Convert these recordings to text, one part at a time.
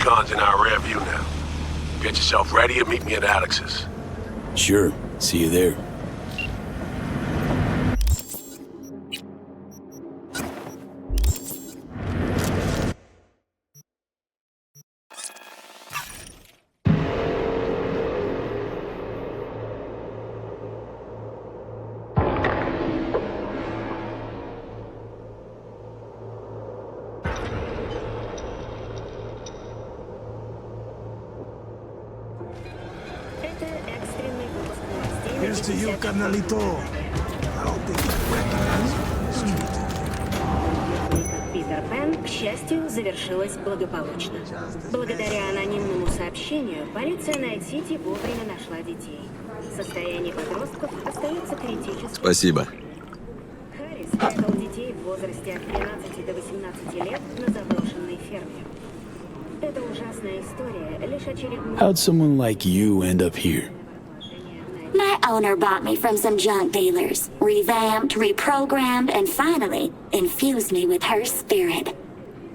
recon's in our rear view now. Get yourself ready and meet me at Alex's. Sure. See you there. Here's to you, carnalito. I don't think you recognize Питер Пен, к счастью, завершилась благополучно. Благодаря анонимному сообщению полиция на Сити вовремя нашла детей. Состояние подростков остается критическим. Спасибо. Харрис спрятал детей в возрасте от 13 до 18 лет на заброшенной ферме. Это ужасная история, лишь очередная... How'd someone like you end up here? My owner bought me from some junk dealers, revamped, reprogrammed, and finally infused me with her spirit.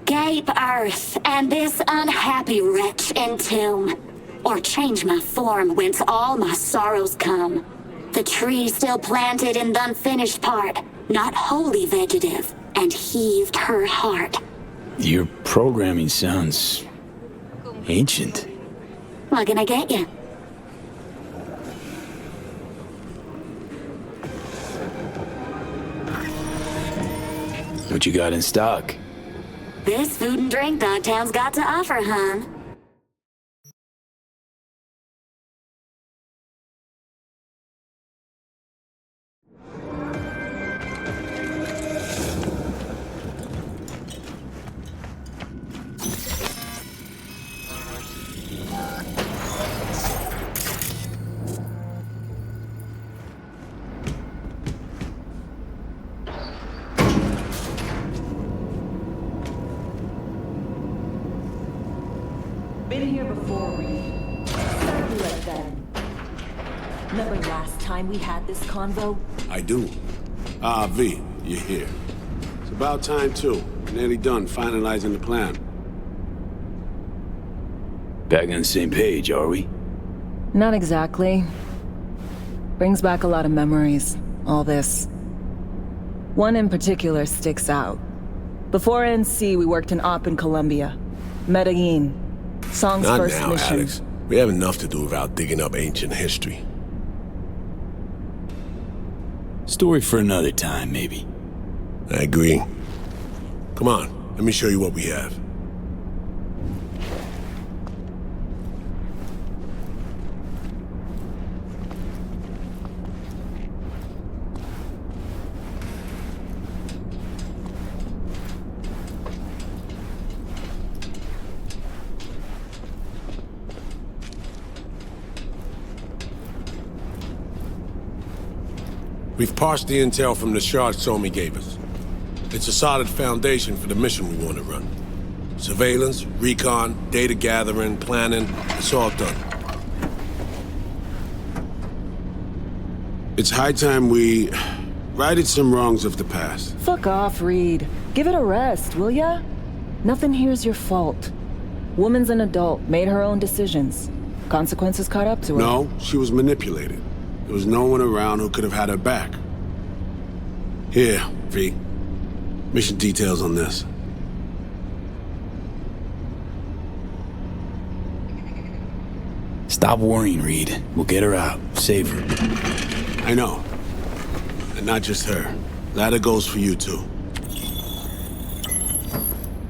Gape earth and this unhappy wretch entomb, or change my form whence all my sorrows come. The tree still planted in the unfinished part, not wholly vegetative, and heaved her heart. Your programming sounds ancient. What can I get you? What you got in stock? This food and drink Dogtown's got to offer, hon. Been here before, Reed. Let then. Remember last time we had this convo? I do. Ah, V, you're here. It's about time, too. Nearly done finalizing the plan. Back on the same page, are we? Not exactly. Brings back a lot of memories, all this. One in particular sticks out. Before NC, we worked in Op in Colombia. Medellin. Song's Not first now, mission. Alex. We have enough to do without digging up ancient history. Story for another time, maybe. I agree. Come on, let me show you what we have. We've parsed the intel from the shards Somi gave us. It's a solid foundation for the mission we want to run. Surveillance, recon, data gathering, planning, it's all done. It's high time we righted some wrongs of the past. Fuck off, Reed. Give it a rest, will ya? Nothing here's your fault. Woman's an adult, made her own decisions. Consequences caught up to her. No, she was manipulated. There was no one around who could have had her back. Here, V. Mission details on this. Stop worrying, Reed. We'll get her out. Save her. I know. And not just her. Ladder goes for you, too.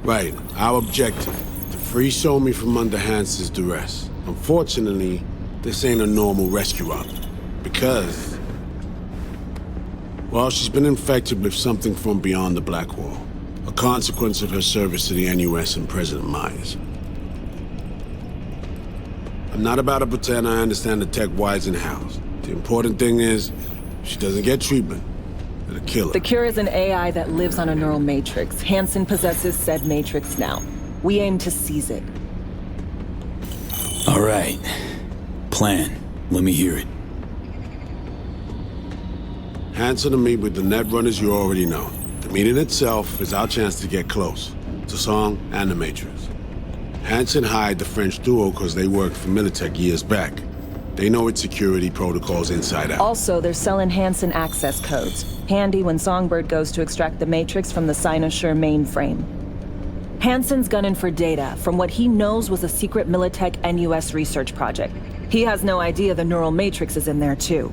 Right. Our objective. To free Somi from under Hans's duress. Unfortunately, this ain't a normal rescue op. Because... well, she's been infected with something from beyond the Black Wall. A consequence of her service to the NUS and President Myers. I'm not about to pretend I understand the tech whys and hows. The important thing is, if she doesn't get treatment, it'll kill her. The cure is an AI that lives on a neural matrix. Hansen possesses said matrix now. We aim to seize it. All right. Plan. Let me hear it. Hansen to meet with the net runners you already know. The meeting itself is our chance to get close. To Song and the Matrix. Hansen hired the French duo because they worked for Militech years back. They know its security protocols inside out. Also, they're selling Hansen access codes. Handy when Songbird goes to extract the Matrix from the Cynosure mainframe. Hansen's gunning for data from what he knows was a secret Militech NUS research project. He has no idea the neural matrix is in there too.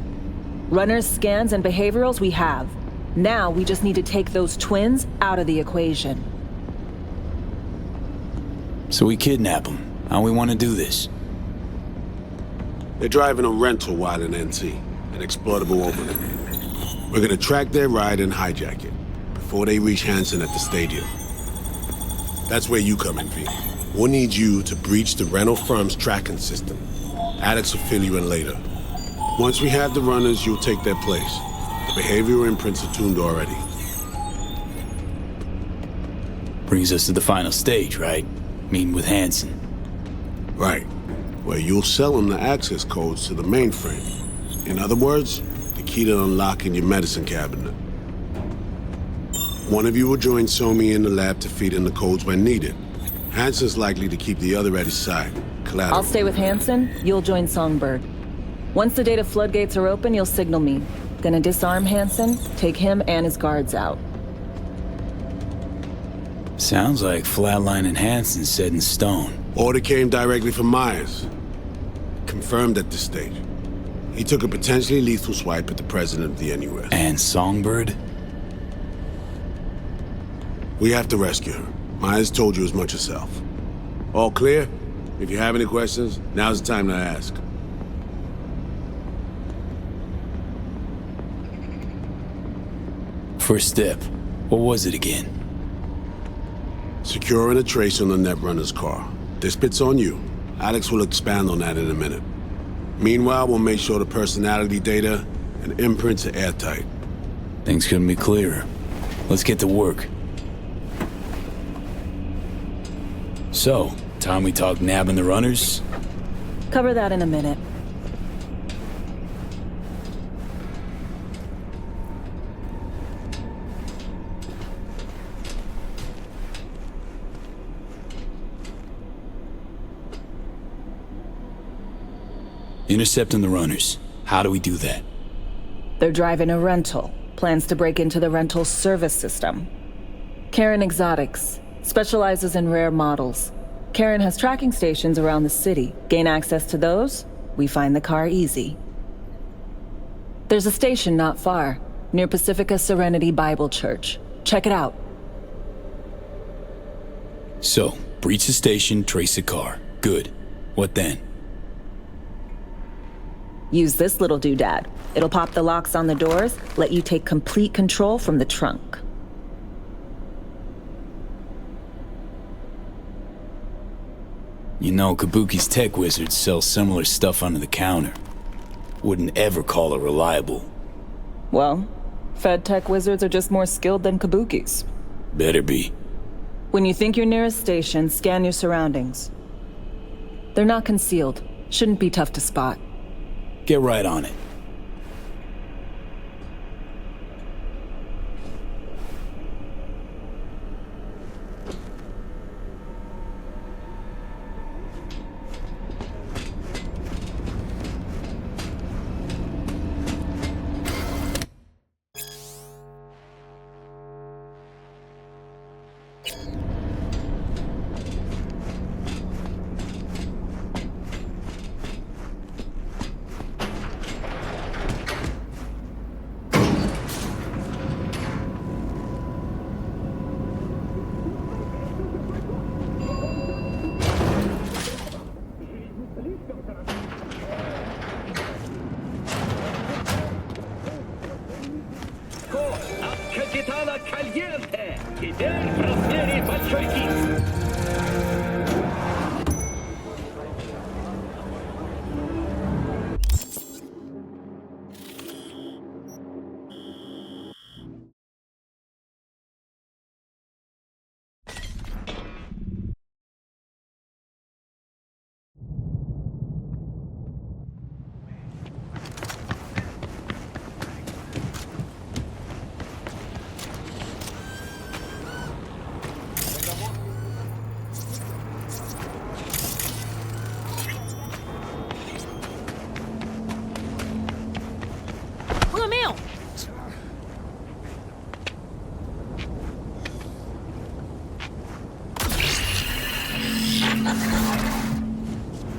Runners, scans, and behaviorals we have. Now we just need to take those twins out of the equation. So we kidnap them. How we want to do this? They're driving a rental while in NC, an exploitable opening. We're gonna track their ride and hijack it before they reach Hansen at the stadium. That's where you come in, V. We'll need you to breach the rental firm's tracking system. Alex will fill you in later. Once we have the runners, you'll take their place. The behavioral imprints are tuned already. Brings us to the final stage, right? Meeting with Hansen. Right. Where you'll sell them the access codes to the mainframe. In other words, the key to unlocking your medicine cabinet. One of you will join Somi in the lab to feed in the codes when needed. Hansen's likely to keep the other at his side. Collateral. I'll stay with Hansen, you'll join Songbird. Once the data floodgates are open, you'll signal me. Gonna disarm Hansen, take him and his guards out. Sounds like Flatline and Hansen set in stone. Order came directly from Myers. Confirmed at this stage. He took a potentially lethal swipe at the president of the NUS. And Songbird? We have to rescue her. Myers told you as much herself. All clear? If you have any questions, now's the time to ask. First step. What was it again? Securing a trace on the Netrunner's car. This bit's on you. Alex will expand on that in a minute. Meanwhile, we'll make sure the personality data and imprints are airtight. Things couldn't be clearer. Let's get to work. So, time we talk nabbing the runners? Cover that in a minute. Intercepting the runners. How do we do that? They're driving a rental. Plans to break into the rental service system. Karen Exotics. Specializes in rare models. Karen has tracking stations around the city. Gain access to those, we find the car easy. There's a station not far, near Pacifica Serenity Bible Church. Check it out. So, breach the station, trace the car. Good. What then? Use this little doodad. It'll pop the locks on the doors, let you take complete control from the trunk. You know, Kabuki's tech wizards sell similar stuff under the counter. Wouldn't ever call it reliable. Well, Fed tech wizards are just more skilled than Kabuki's. Better be. When you think you're near a station, scan your surroundings. They're not concealed. Shouldn't be tough to spot. Get right on it.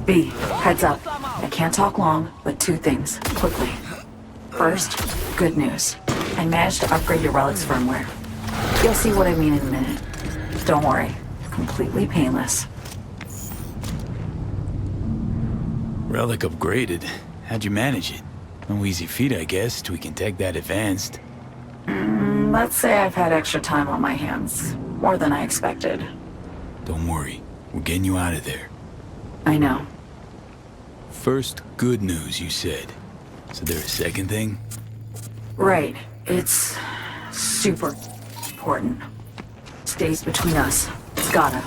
B, heads up. I can't talk long, but two things, quickly. First, good news. I managed to upgrade your relic's firmware. You'll see what I mean in a minute. Don't worry, completely painless. Relic upgraded. How'd you manage it? No easy feat, I guess, tweaking tech that advanced. Let's say I've had extra time on my hands. More than I expected. Don't worry, we're getting you out of there. I know. First, good news, you said. So there's a second thing? Right. It's super important. Stays between us. It's gotta.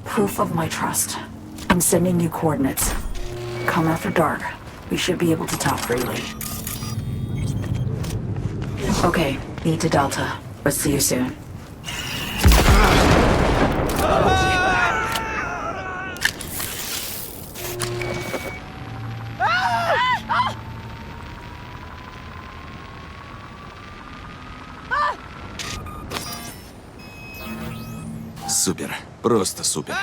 Proof of my trust. I'm sending you coordinates. Come after dark. We should be able to talk freely. Okay, need to Delta. But see you soon. Супер. Просто супер.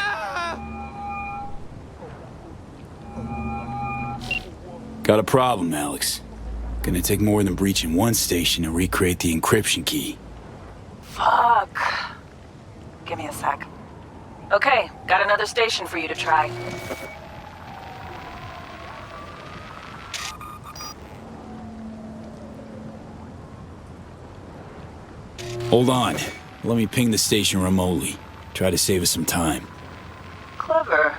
Got a problem, Alex. Gonna take more than breaching one station to recreate the encryption key. Fuck. Give me a sec. Okay, got another station for you to try. Hold on. Let me ping the station remotely. Try to save us some time. Clever.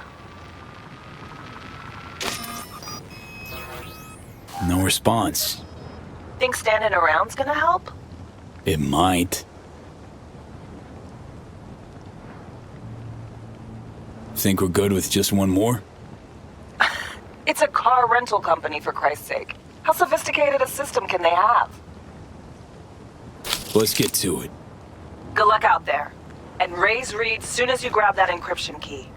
No response. Think standing around's gonna help? It might. Think we're good with just one more? It's a car rental company, for Christ's sake. How sophisticated a system can they have? Let's get to it. Good luck out there. And raise Reed soon as you grab that encryption key.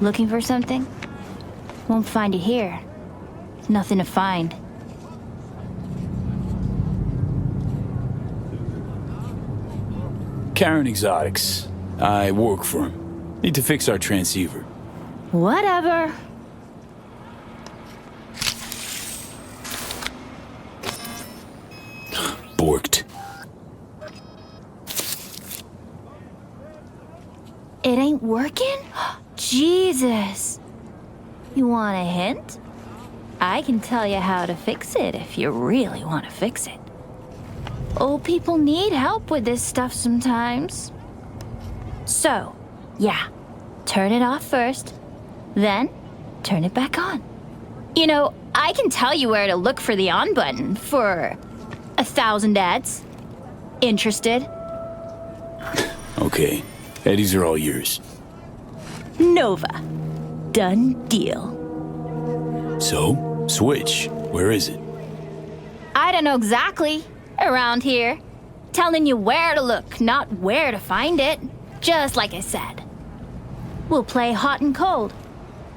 Looking for something? Won't find it here. Nothing to find. Karen Exotics. I work for him. Need to fix our transceiver. Whatever. Borked. It ain't working? Jesus. You want a hint? I can tell you how to fix it if you really want to fix it. Old people need help with this stuff sometimes. So, yeah, turn it off first, then turn it back on. You know, I can tell you where to look for the on button for 1,000 ads. Interested? Okay, Eddies are all yours. Nova. Done deal. So, switch. Where is it? I don't know exactly. Around here. Telling you where to look, not where to find it. Just like I said. We'll play hot and cold.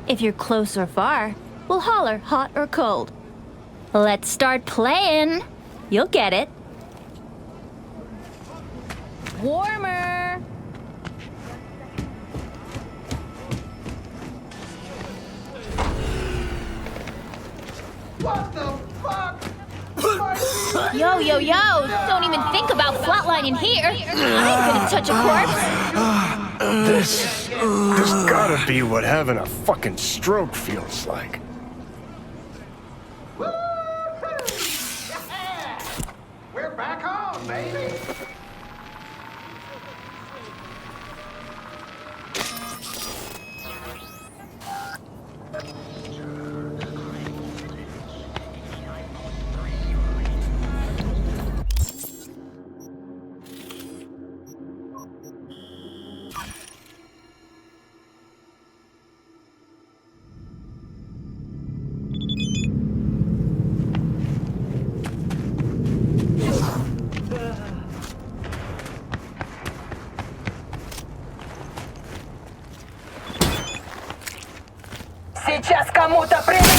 If you're close or far, we'll holler hot or cold. Let's start playing. You'll get it. Warmer. What the fuck? Yo, yo, yo! Don't even think about flatlining here. I ain't gonna touch a corpse. This gotta be what having a fucking stroke feels like. We're back home, baby. Сейчас кому-то прилетит!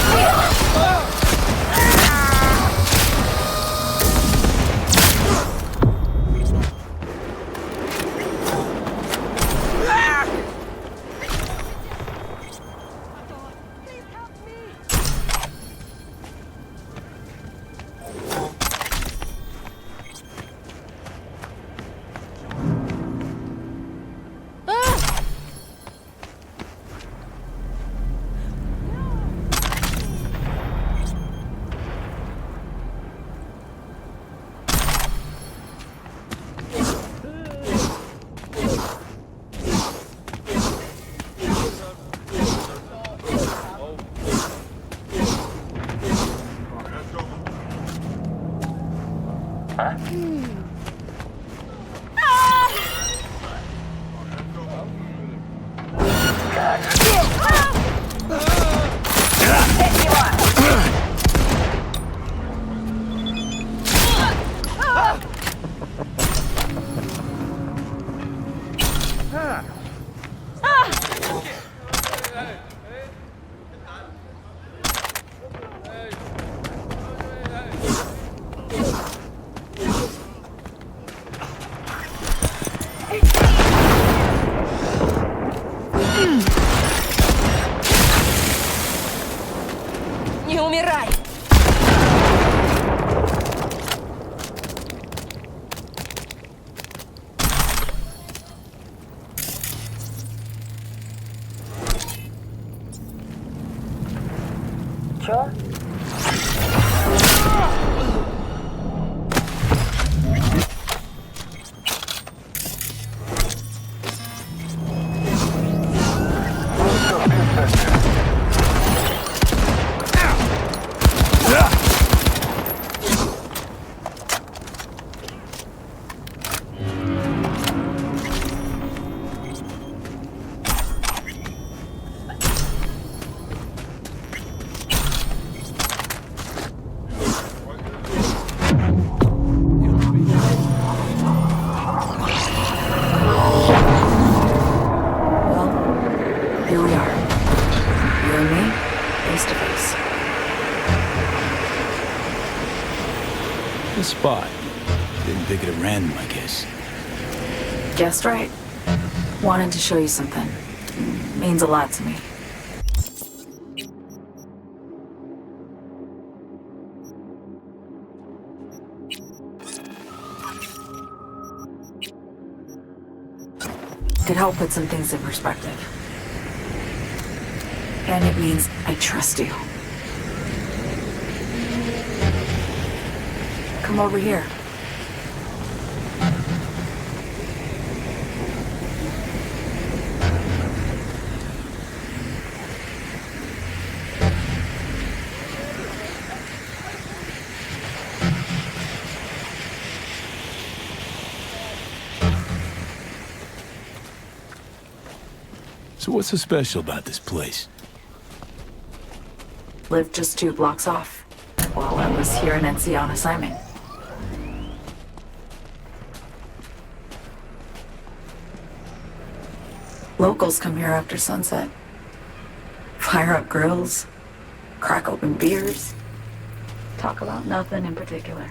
Не умирай! Чё? The spot. Didn't pick it at random, I guess. Guessed right. Wanted to show you something. Means a lot to me. Could help put some things in perspective. And it means I trust you. Come over here. So what's so special about this place? Lived just 2 blocks off while I was here in NC on assignment. Locals come here after sunset. Fire up grills, crack open beers, talk about nothing in particular.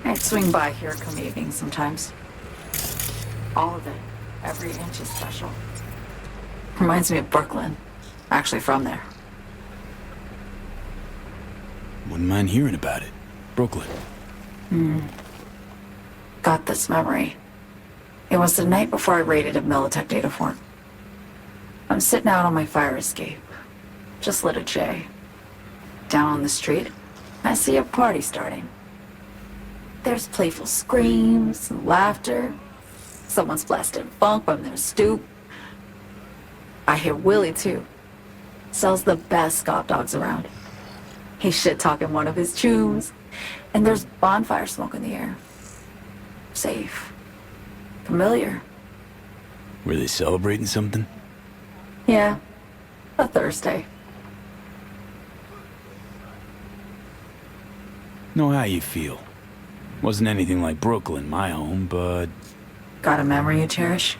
I'd swing by here come evening sometimes. All of it. Every inch is special. Reminds me of Brooklyn. Actually from there. Wouldn't mind hearing about it. Brooklyn. Got this memory. It was the night before I raided a Militech data form. I'm sitting out on my fire escape. Just lit a J. Down on the street, I see a party starting. There's playful screams and laughter. Someone's blasting funk from their stoop. I hear Willie, too. Sells the best Scott dogs around. He's shit-talking one of his tunes. And there's bonfire smoke in the air. Safe. Familiar. Were they celebrating something? Yeah. A Thursday. Know how you feel. Wasn't anything like Brooklyn, my home, but Got a memory you cherish?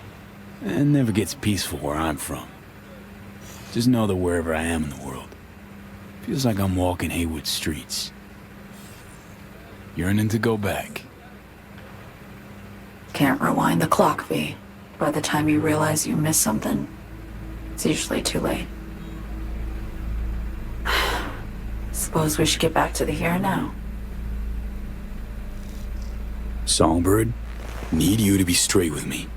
it never gets peaceful where I'm from. Just know that wherever I am in the world, feels like I'm walking Haywood streets. Yearning to go back. Can't rewind the clock, V. By the time you realize you missed something, it's usually too late. Suppose we should get back to the here and now. Songbird, need you to be straight with me.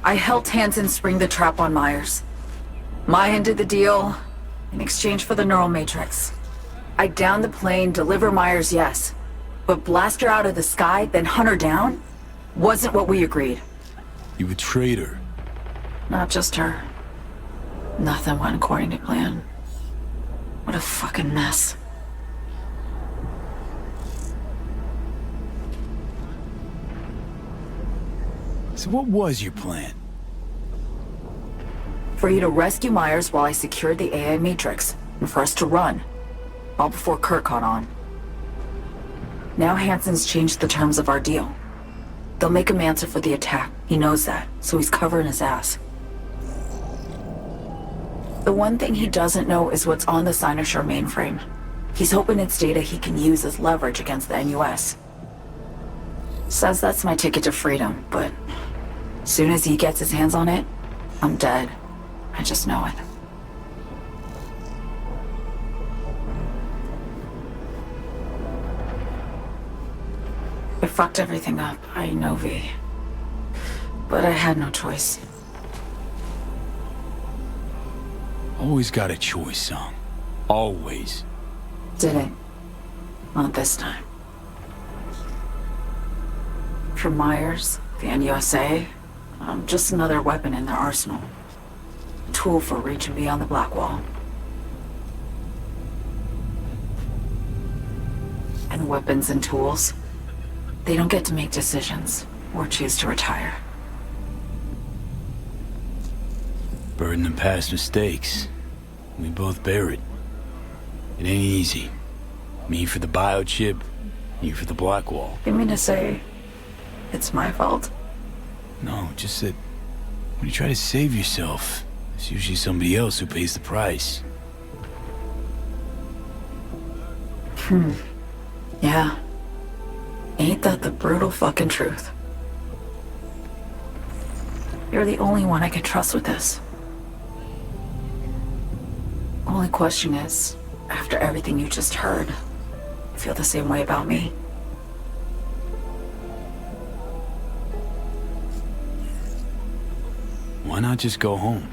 I helped Hansen spring the trap on Myers. Maya did the deal in exchange for the neural matrix. I downed the plane, deliver Myers, yes. But blast her out of the sky, then hunt her down? Wasn't what we agreed. You betrayed her. Not just her. Nothing went according to plan. What a fucking mess. So what was your plan? For you to rescue Myers while I secured the AI matrix, and for us to run. All before Kurt caught on. Now Hansen's changed the terms of our deal. They'll make him answer for the attack. He knows that, so he's covering his ass. The one thing he doesn't know is what's on the Cynosure mainframe. He's hoping it's data he can use as leverage against the NUS. Says that's my ticket to freedom, but as soon as he gets his hands on it, I'm dead. I just know it. I fucked everything up, I know, V. But I had no choice. Always got a choice, Song. Always. Didn't. Not this time. For Myers, the NUSA, I'm just another weapon in their arsenal. A tool for reaching beyond the black wall. And weapons and tools, they don't get to make decisions or choose to retire. Burden of past mistakes. We both bear it. It ain't easy. Me for the biochip, you for the black wall. You mean to say it's my fault? No, just that when you try to save yourself, it's usually somebody else who pays the price. Yeah. Ain't that the brutal fucking truth? You're the only one I can trust with this. Only question is, after everything you just heard, you feel the same way about me? Why not just go home?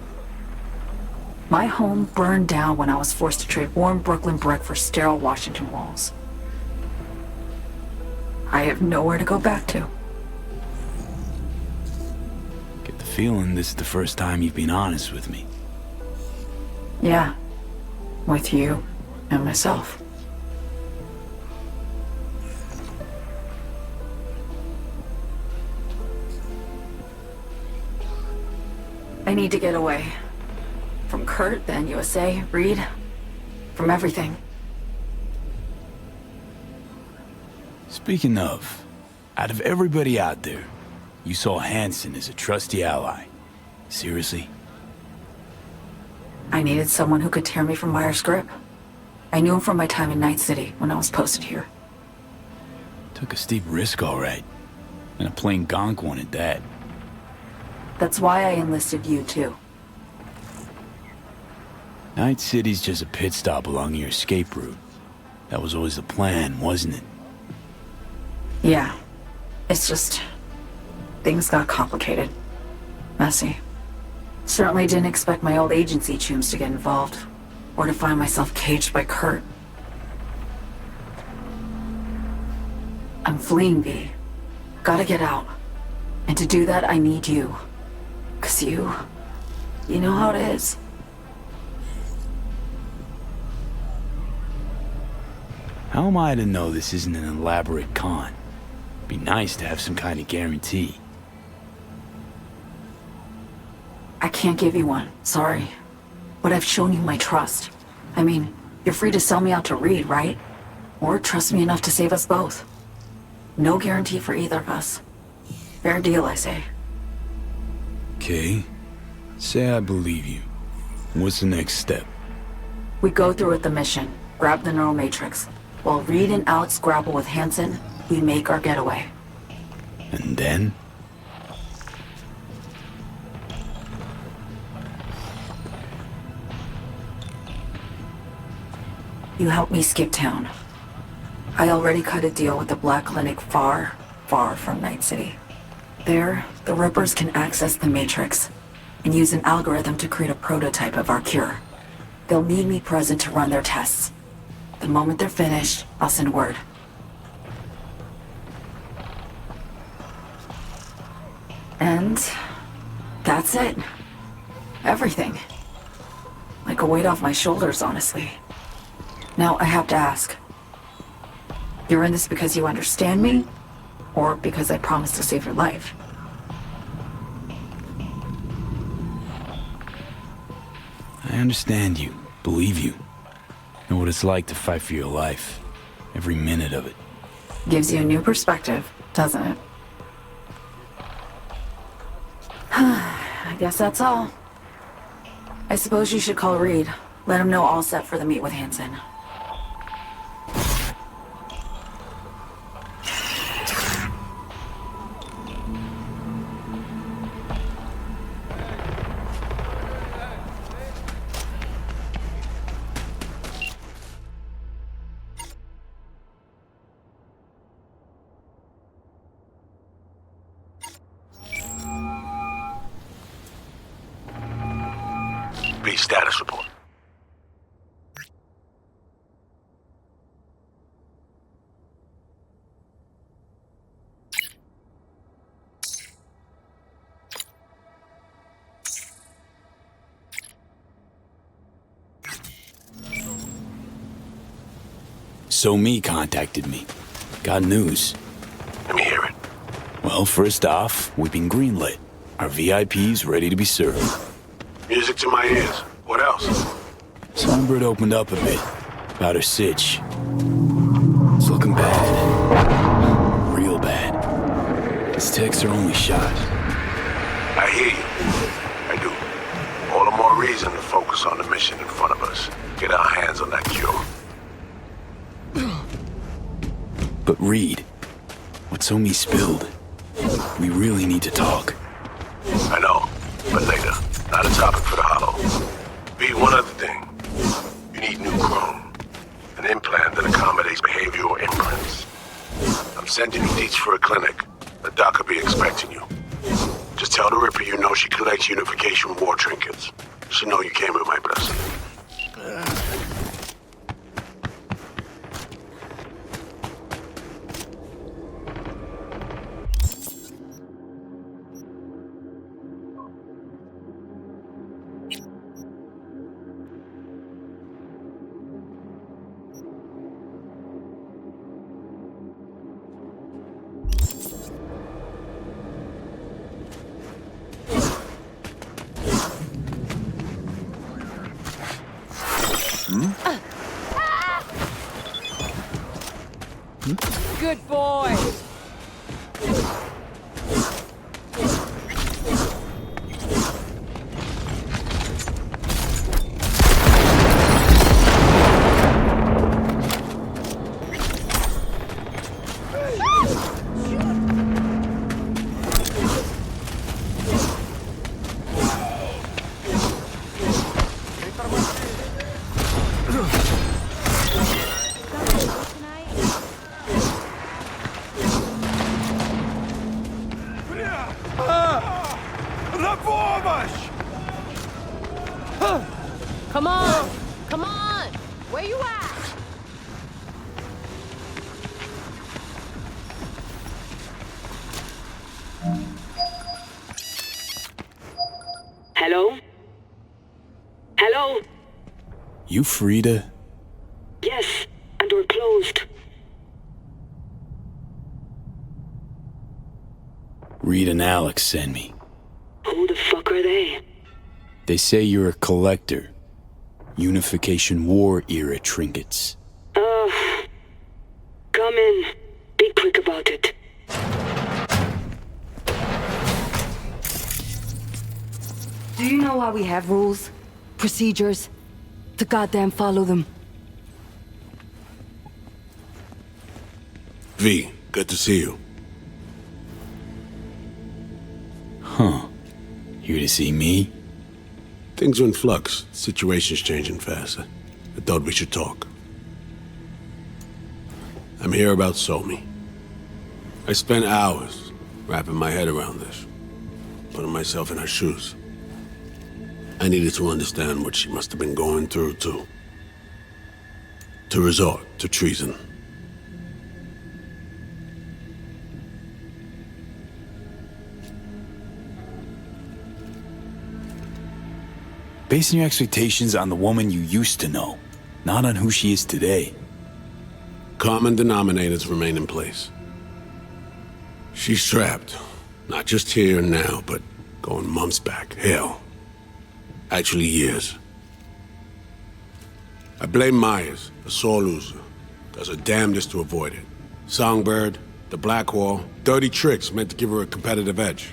My home burned down when I was forced to trade warm Brooklyn brick for sterile Washington walls. I have nowhere to go back to. Get the feeling this is the first time you've been honest with me. Yeah. With you and myself. I need to get away. From Kurt, then USA, Reed. From everything. Speaking of, out of everybody out there, you saw Hansen as a trusty ally. Seriously? I needed someone who could tear me from Myers' grip. I knew him from my time in Night City when I was posted here. Took a steep risk, all right. And a plain gonk one at that. That's why I enlisted you, too. Night City's just a pit stop along your escape route. That was always the plan, wasn't it? Yeah. It's just... things got complicated. Messy. Certainly didn't expect my old agency chooms to get involved. Or to find myself caged by Kurt. I'm fleeing, V. Gotta get out. And to do that, I need you. 'Cause you know how it is. How am I to know this isn't an elaborate con? Be nice to have some kind of guarantee. I can't give you one, sorry. But I've shown you my trust. I mean, you're free to sell me out to Reed, right? Or trust me enough to save us both. No guarantee for either of us. Fair deal, I say. Okay. Say I believe you. What's the next step? We go through with the mission, grab the neural matrix. While Reed and Alex grapple with Hansen, we make our getaway. And then? You help me skip town. I already cut a deal with the Black Clinic far, far from Night City. There, the Rippers can access the Matrix and use an algorithm to create a prototype of our cure. They'll need me present to run their tests. The moment they're finished, I'll send word. And that's it. Everything. Like a weight off my shoulders, honestly. Now, I have to ask. You're in this because you understand me? Or because I promised to save your life? I understand you, believe you. Know what it's like to fight for your life. Every minute of it. Gives you a new perspective, doesn't it? I guess that's all. I suppose you should call Reed. Let him know all set for the meet with Hansen. B status report. So Me contacted me. Got news. Let me hear it. Well, first off, we've been greenlit. Our VIP's ready to be served. Music to my ears. What else? Songbird opened up a bit about her sitch. It's looking bad. Real bad. His tech's her only shot. I hear you. I do. All the more reason to focus on the mission in front of us. Get our hands on that cure. But Reed, what So Me spilled, we really need to talk. I know, but later. Not a topic for the hollow. B, one other thing. You need new chrome. An implant that accommodates behavioral imprints. I'm sending you deets for a clinic. The doc will be expecting you. Just tell the Ripper you know she collects unification war trinkets. She'll know you came with my blessing. Good boy. Come on! Come on! Where you at? Hello? Hello? You Frida? Yes, and we're closed. Reed and Alex sent me. Who the fuck are they? They say you're a collector. Unification War era trinkets. Come in. Be quick about it. Do you know why we have rules? Procedures? To goddamn follow them. V, good to see you. Huh. Here to see me? Things are in flux. Situation's changing fast. I thought we should talk. I'm here about Somi. I spent hours wrapping my head around this, putting myself in her shoes. I needed to understand what she must have been going through, too. To resort to treason. Basing your expectations on the woman you used to know, not on who she is today. Common denominators remain in place. She's trapped. Not just here and now, but going months back. Hell. Actually years. I blame Myers, a sore loser. Does her damnedest to avoid it. Songbird, the Blackwall, dirty tricks meant to give her a competitive edge.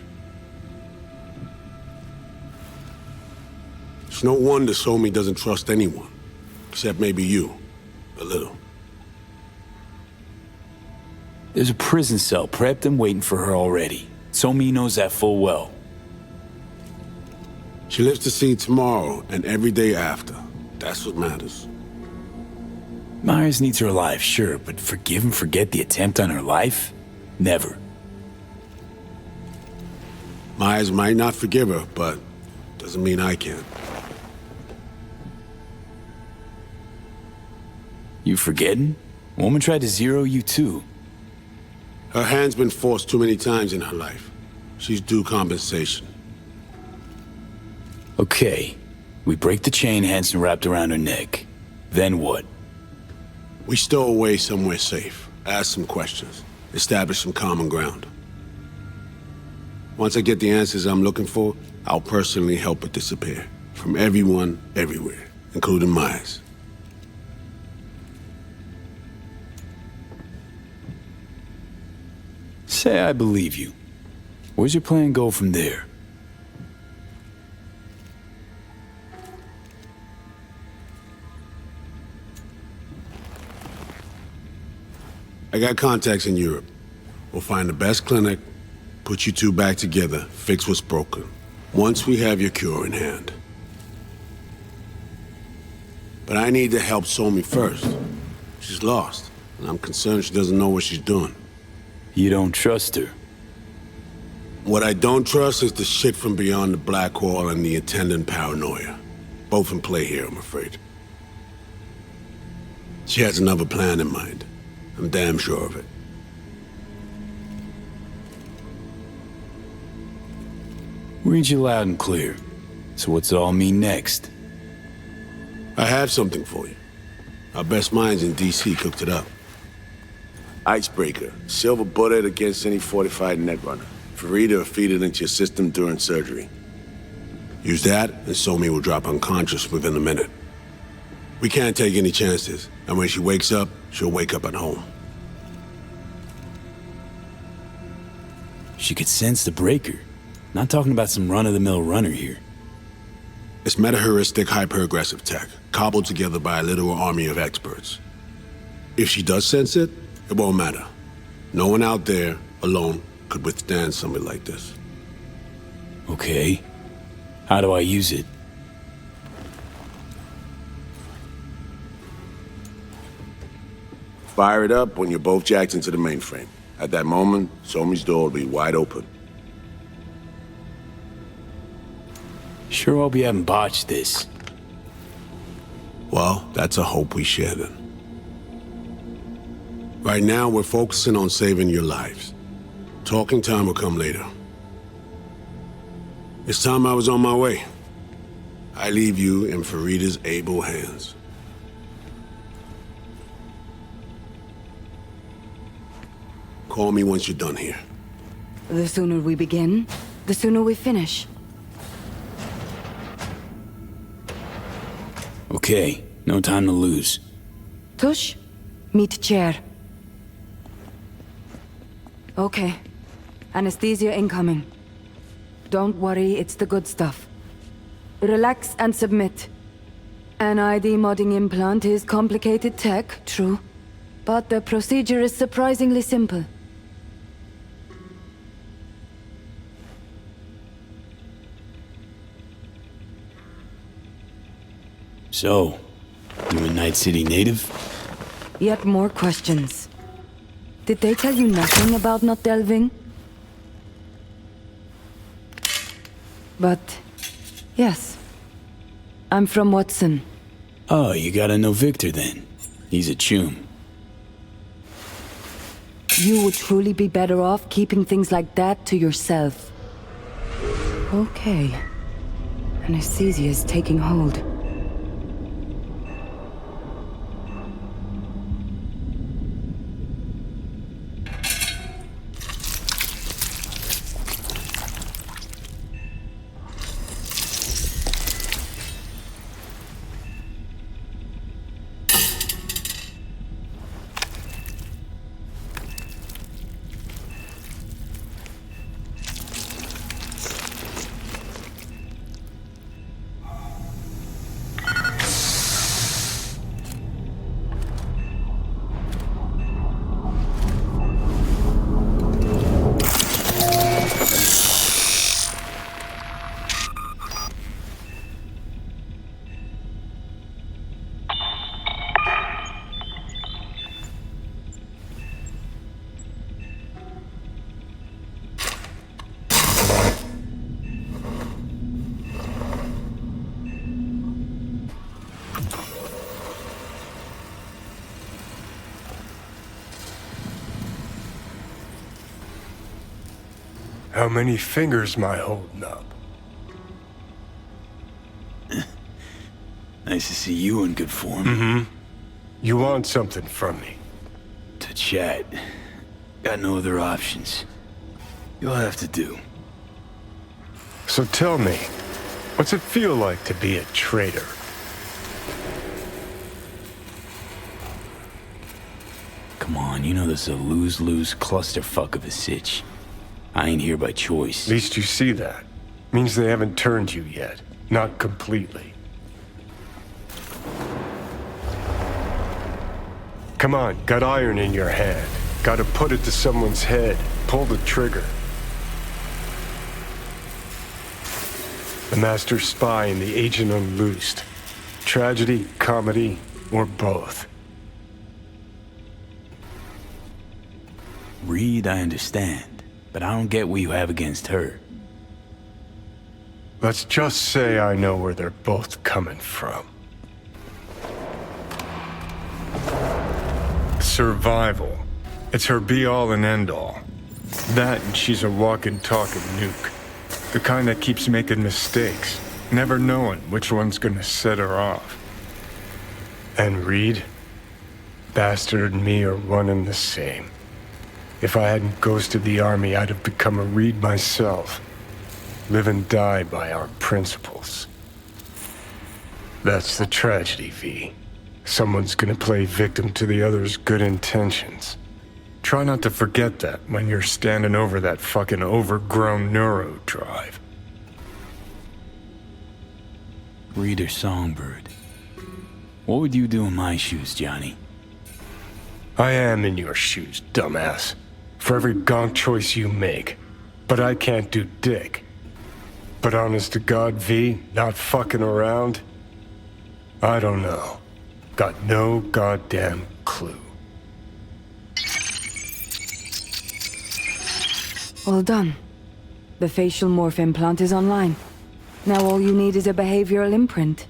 It's no wonder Somi doesn't trust anyone. Except maybe you. A little. There's a prison cell prepped and waiting for her already. Somi knows that full well. She lives to see tomorrow and every day after. That's what matters. Myers needs her alive, sure, but forgive and forget the attempt on her life? Never. Myers might not forgive her, but doesn't mean I can. You forgetting? Woman tried to zero you too. Her hand's been forced too many times in her life. She's due compensation. Okay. We break the chain Hansen wrapped around her neck. Then what? We stow away somewhere safe. Ask some questions. Establish some common ground. Once I get the answers I'm looking for, I'll personally help her disappear. From everyone, everywhere. Including Myers. Say I believe you. Where's your plan go from there? I got contacts in Europe. We'll find the best clinic, put you two back together, fix what's broken. Once we have your cure in hand. But I need to help Somi first. She's lost, and I'm concerned she doesn't know what she's doing. You don't trust her? What I don't trust is the shit from beyond the Blackwall and the attendant paranoia. Both in play here, I'm afraid. She has another plan in mind. I'm damn sure of it. Read you loud and clear. So what's it all mean next? I have something for you. Our best minds in DC cooked it up. Icebreaker. Silver bullet against any fortified netrunner. Farida will feed it into your system during surgery. Use that, and Somi will drop unconscious within a minute. We can't take any chances, and when she wakes up, she'll wake up at home. She could sense the breaker. Not talking about some run-of-the-mill runner here. It's meta-heuristic hyper-aggressive tech, cobbled together by a literal army of experts. If she does sense it, it won't matter. No one out there, alone, could withstand something like this. Okay. How do I use it? Fire it up when you're both jacked into the mainframe. At that moment, Somi's door will be wide open. Sure hope you haven't botched this. Well, that's a hope we share then. Right now, we're focusing on saving your lives. Talking time will come later. It's time I was on my way. I leave you in Farida's able hands. Call me once you're done here. The sooner we begin, the sooner we finish. Okay, no time to lose. Tush, meet chair. Okay. Anesthesia incoming. Don't worry, it's the good stuff. Relax and submit. An ID modding implant is complicated tech, true. But the procedure is surprisingly simple. So, you a Night City native? Yet more questions. Did they tell you nothing about not delving? But, yes. I'm from Watson. Oh, you gotta know Victor then. He's a chum. You would truly be better off keeping things like that to yourself. Okay. Anesthesia is taking hold. How many fingers am I holding up? Nice to see you in good form. Mm-hmm. You want something from me? To chat. Got no other options. You'll have to do. So tell me, what's it feel like to be a traitor? Come on, you know this is a lose-lose clusterfuck of a sitch. I ain't here by choice. At least you see that. Means they haven't turned you yet. Not completely. Come on, got iron in your hand. Gotta put it to someone's head. Pull the trigger. The master spy and the agent unloosed. Tragedy, comedy, or both. Reed, I understand. But I don't get what you have against her. Let's just say I know where they're both coming from. Survival. It's her be-all and end-all. That and she's a walking, talking nuke. The kind that keeps making mistakes, never knowing which one's gonna set her off. And Reed? Bastard and me are one and the same. If I hadn't ghosted the army, I'd have become a Reed myself. Live and die by our principles. That's the tragedy, V. Someone's gonna play victim to the other's good intentions. Try not to forget that when you're standing over that fucking overgrown neuro drive. Reader Songbird. What would you do in my shoes, Johnny? I am in your shoes, dumbass. For every gonk choice you make. But I can't do dick. But honest to God, V, not fucking around? I don't know. Got no goddamn clue. All done. The facial morph implant is online. Now all you need is a behavioral imprint.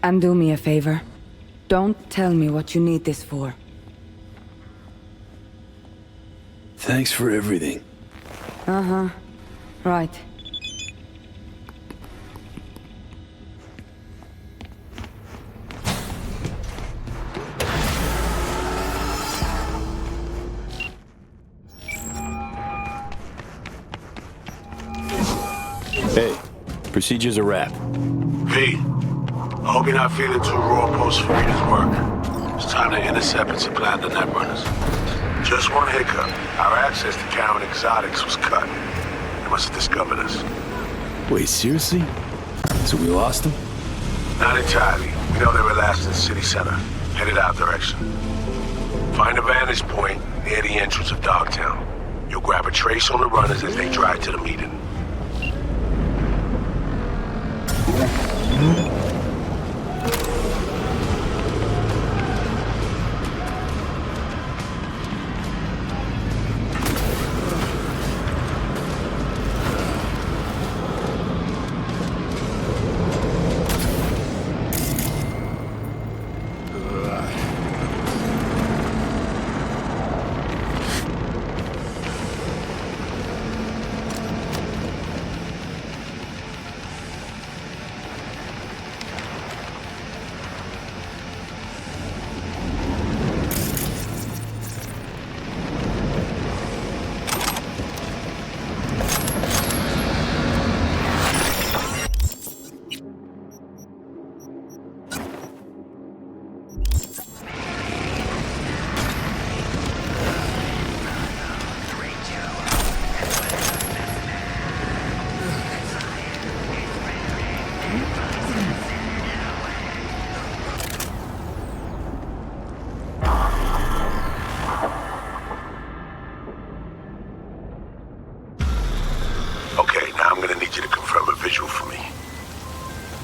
And do me a favor. Don't tell me what you need this for. Thanks for everything. Uh-huh. Right. Hey, procedure's a wrap. V, I hope you're not feeling too raw post Farita's work. It's time to intercept and supplant the netrunners. Just one hiccup. Our access to Karen Exotics was cut. They must have discovered us. Wait, seriously? So we lost them? Not entirely. We know they were last in the city center, headed our direction. Find a vantage point near the entrance of Dogtown. You'll grab a trace on the runners as they drive to the meeting.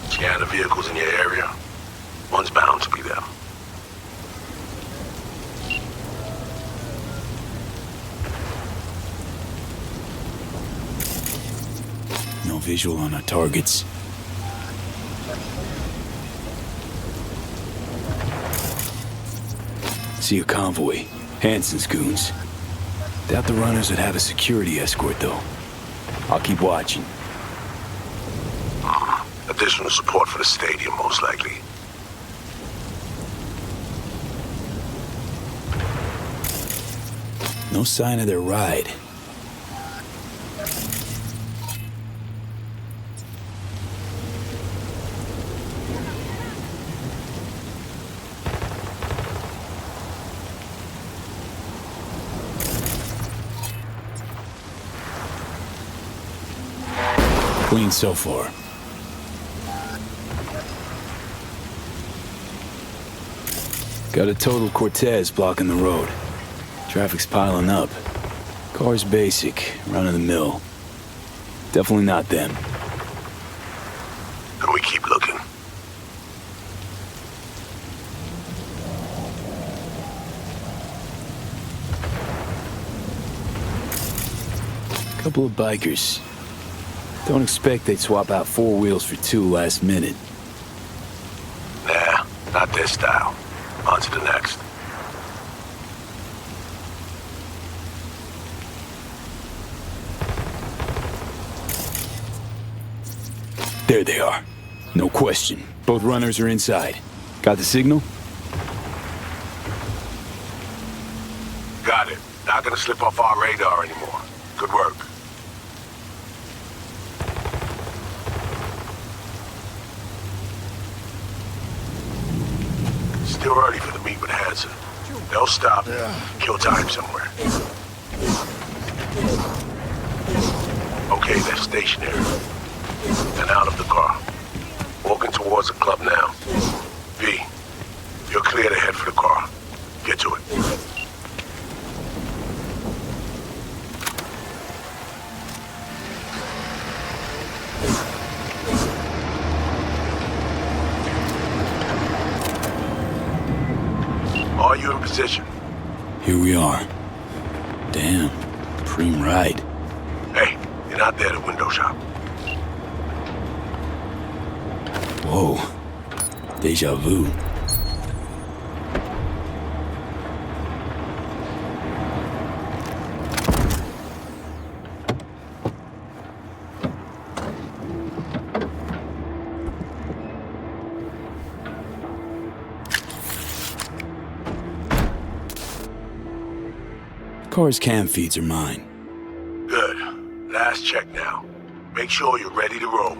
Scan the vehicles in your area. One's bound to be them. No visual on our targets. See a convoy. Hansen's goons. Doubt the runners would have a security escort, though. I'll keep watching. Additional support for the stadium, most likely. No sign of their ride. Clean so far. Got a total Cortez blocking the road. Traffic's piling up. Car's basic, run-of-the-mill. Definitely not them. And we keep looking. Couple of bikers. Don't expect they'd swap out 4 wheels for 2 last minute. Nah, not this style. On to the next. There they are. No question. Both runners are inside. Got the signal? Got it. Not gonna slip off our radar anymore. Good work. still early for the meet with Hanson. They'll stop, kill time somewhere. Okay, they're stationary. And out of the car. Walking towards the club now. V, you're clear to head for the car. Get to it. Are you in position? Here we are. Damn, preem ride. Hey, you're not there to window shop. Whoa, deja vu. Car's cam feeds are mine. Good. Last check now. Make sure you're ready to roll.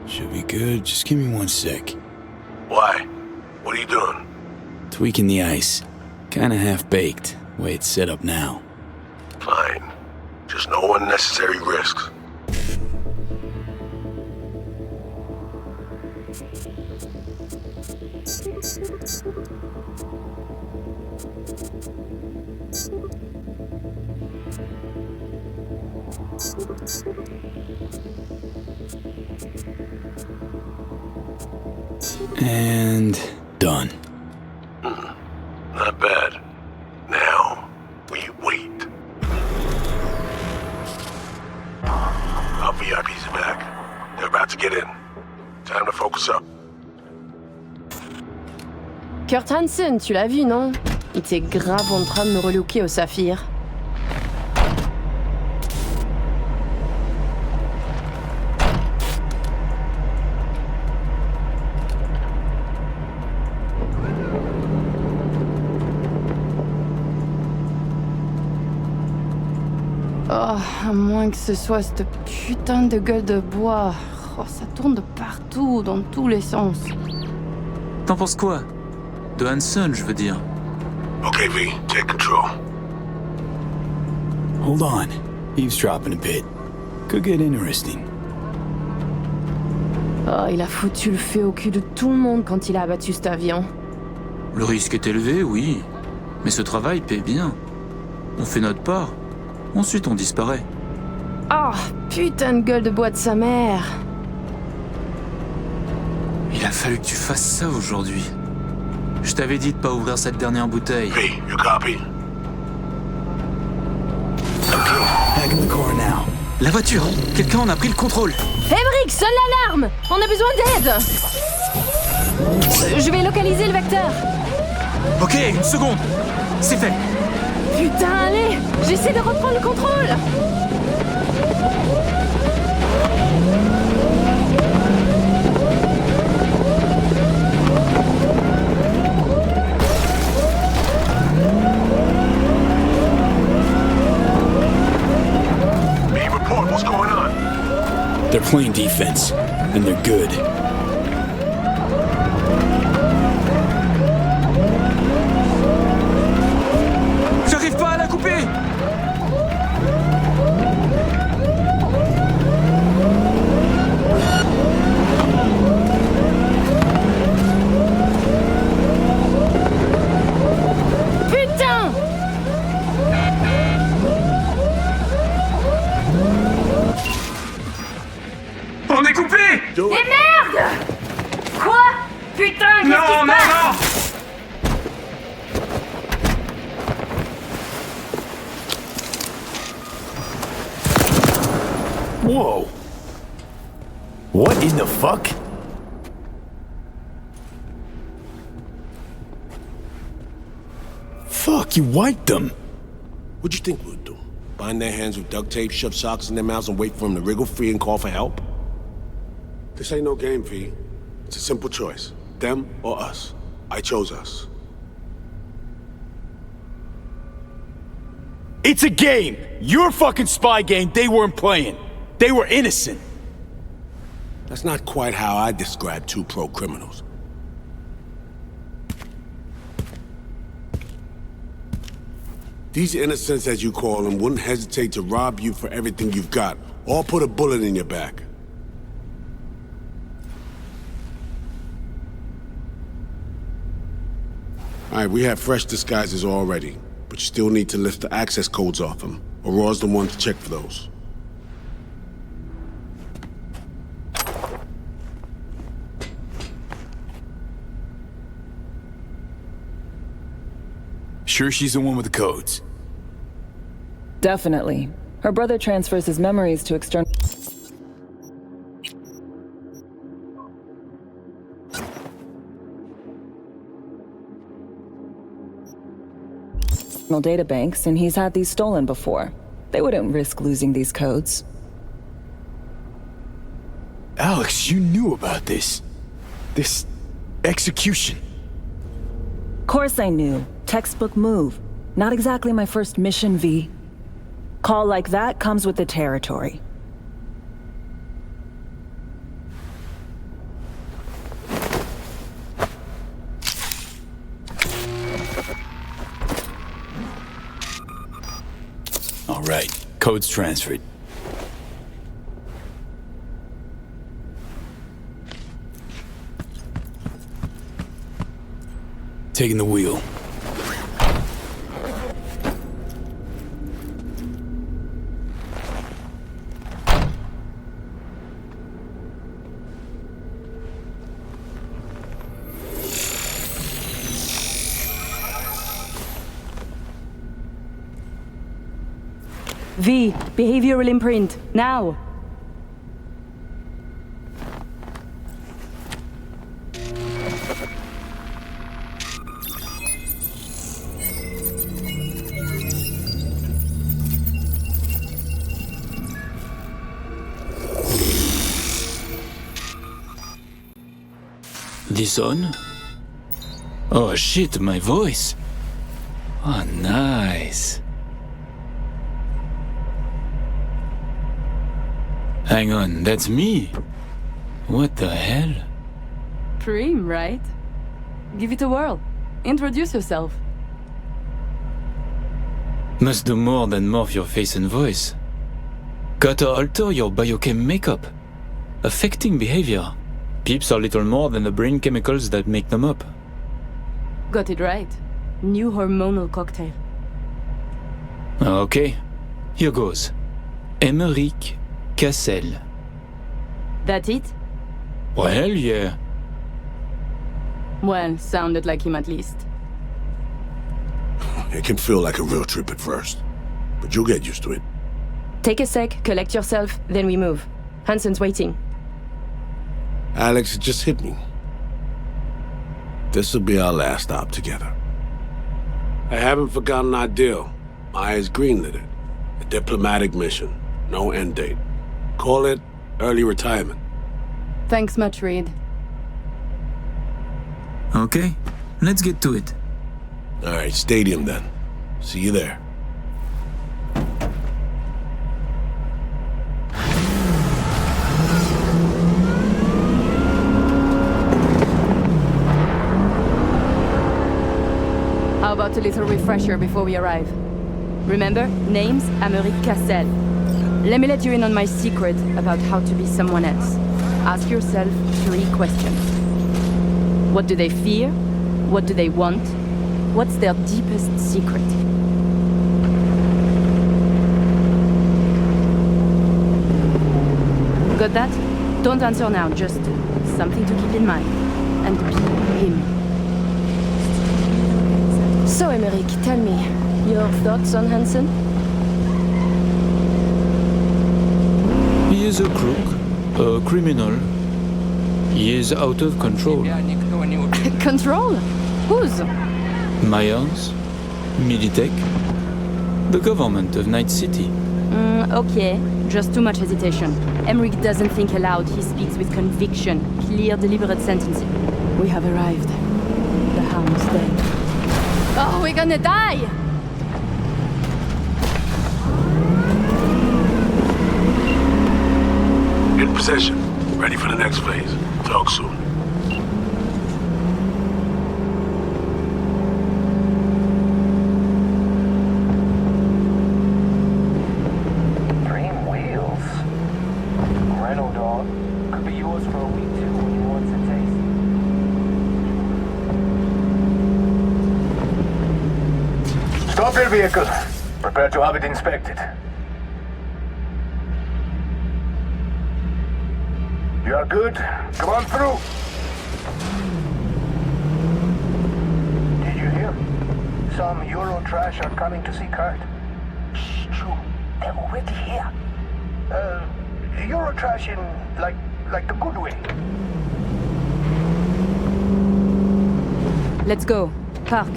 Should be good. Just give me 1 sec. Why? What are you doing? Tweaking the ice. Kinda half-baked, way it's set up now. Fine. Just no unnecessary risks. And done. Not bad. Now, we wait. Our VIPs are back. They're about to get in. Time to focus up. Kurt Hansen, tu l'as vu, non? Il était grave en train de me relooker au saphir. Oh, à moins que ce soit cette putain de gueule de bois. Oh, ça tourne de partout, dans tous les sens. T'en penses quoi? De Hansen, je veux dire. Okay, V, take control. Hold on. Eavesdropping a bit. Could get interesting. Oh, il a foutu le feu au cul de tout le monde quand il a abattu cet avion. Le risque est élevé, oui. Mais ce travail paie bien. On fait notre part. Ensuite, on disparaît. Oh, putain de gueule de bois de sa mère. Il a fallu que tu fasses ça aujourd'hui. Je t'avais dit de pas ouvrir cette dernière bouteille. V, you copy? Back in the car now. La voiture! Quelqu'un en a pris le contrôle! Emmerich, sonne l'alarme! On a besoin d'aide! Je vais localiser le vecteur. Ok, 1 seconde! C'est fait! Putain, allez! J'essaie de reprendre le contrôle! V, report, what's going on? They're playing defense, and they're good. J'arrive pas à la couper! Putain! On est coupé! Et merde! Quoi? Putain, qu'est-ce qui Non, se non, passe? non! Whoa! What in the fuck? Fuck, you wiped them! What'd you think we'd do? Bind their hands with duct tape, shove socks in their mouths, and wait for them to wriggle free and call for help? This ain't no game, V. It's a simple choice. Them or us. I chose us. It's a game! Your fucking spy game they weren't playing. They were innocent. That's not quite how I describe two pro-criminals. These innocents, as you call them, wouldn't hesitate to rob you for everything you've got, or put a bullet in your back. Alright, we have fresh disguises already, but you still need to lift the access codes off them. Aurora's the one to check for those. Sure she's the one with the codes? Definitely. Her brother transfers his memories to external databanks, and he's had these stolen before. They wouldn't risk losing these codes. Alex, you knew about this. This execution. Course I knew. Textbook move. Not exactly my first mission, V. Call like that comes with the territory. All right, code's transferred. Taking the wheel. V, behavioral imprint, now! This on? Oh shit, my voice! Oh, nice. Hang on, that's me? What the hell? Dream, right? Give it a whirl. Introduce yourself. Must do more than morph your face and voice. Gotta alter your biochem makeup. Affecting behavior. Peeps are little more than the brain chemicals that make them up. Got it right. New hormonal cocktail. Okay, here goes. Emmerich Cassel. That it? Well, yeah. Well, sounded like him at least. It can feel like a real trip at first, but you'll get used to it. Take a sec, collect yourself, then we move. Hansen's waiting. Alex, it just hit me. This'll be our last stop together. I haven't forgotten our deal. Maya's greenlit it. A diplomatic mission. No end date. Call it early retirement. Thanks much, Reed. Okay, let's get to it. All right, stadium then. See you there. How about a little refresher before we arrive? Remember, name's Emmerich Cassel. Let me let you in on my secret about how to be someone else. Ask yourself 3 questions. What do they fear? What do they want? What's their deepest secret? Got that? Don't answer now, just something to keep in mind. And be him. So, Emmerich, tell me, your thoughts on Hansen? He is a crook, a criminal. He is out of control. Control? Whose? Myers, Militech, the government of Night City. Okay, just too much hesitation. Emmerich doesn't think aloud, he speaks with conviction. Clear, deliberate sentencing. We have arrived. The hound's dead. Oh, we're gonna die! In possession. Ready for the next phase. Talk soon. Stop your vehicle. Prepare to have it inspected. You are good? Come on through. Did you hear? Some Euro trash are coming to see Kurt. Shh, true. They're already here. Euro trash in, like the good way. Let's go. Park.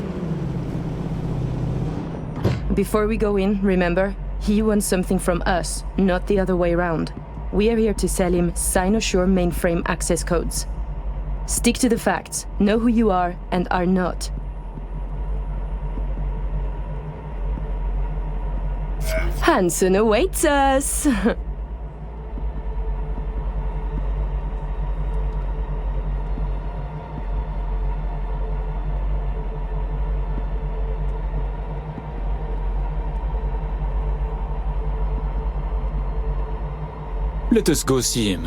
Before we go in, remember, he wants something from us, not the other way around. We are here to sell him Cynosure mainframe access codes. Stick to the facts, know who you are and are not. Hansen awaits us! Let us go see him.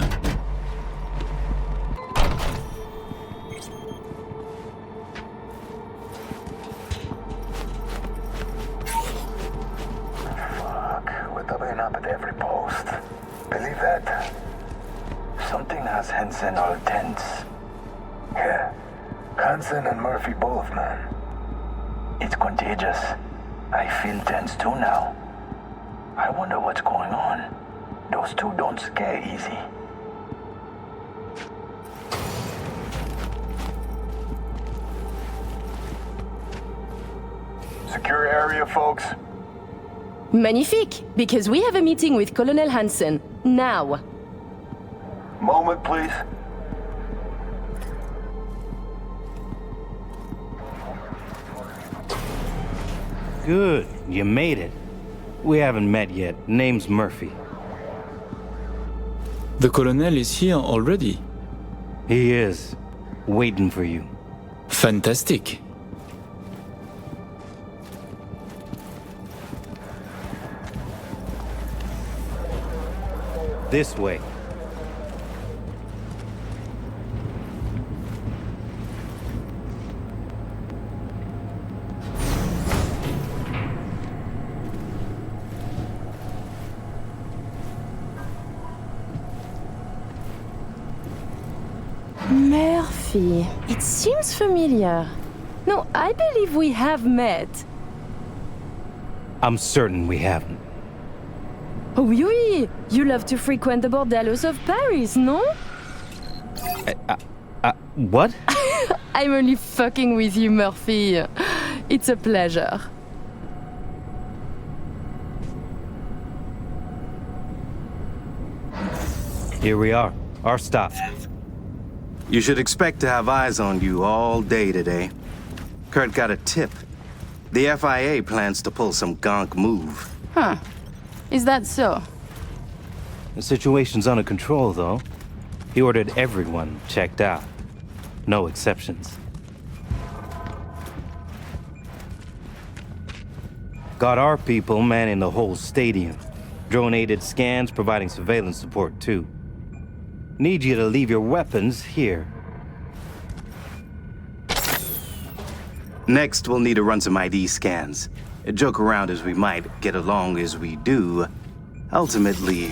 We're doubling up at every post. Believe that? Something has Hansen all tense. Yeah, Hansen and Murphy both, man. It's contagious. I feel tense too now. I wonder what's going on. Those two don't scare easy. Secure area, folks. Magnifique, because we have a meeting with Colonel Hansen. Now. Moment, please. Good, you made it. We haven't met yet. Name's Murphy. The colonel is here already. He is. Waiting for you. Fantastic. This way. Murphy, it seems familiar. No, I believe we have met. I'm certain we haven't. Oh, oui, you love to frequent the bordellos of Paris, no? What? I'm only fucking with you, Murphy. It's a pleasure. Here we are. Our stop. You should expect to have eyes on you all day today. Kurt got a tip. The FIA plans to pull some gonk move. Huh. Is that so? The situation's under control, though. He ordered everyone checked out. No exceptions. Got our people manning the whole stadium. Drone-aided scans providing surveillance support, too. Need you to leave your weapons here. Next, we'll need to run some ID scans. Joke around as we might, get along as we do. Ultimately,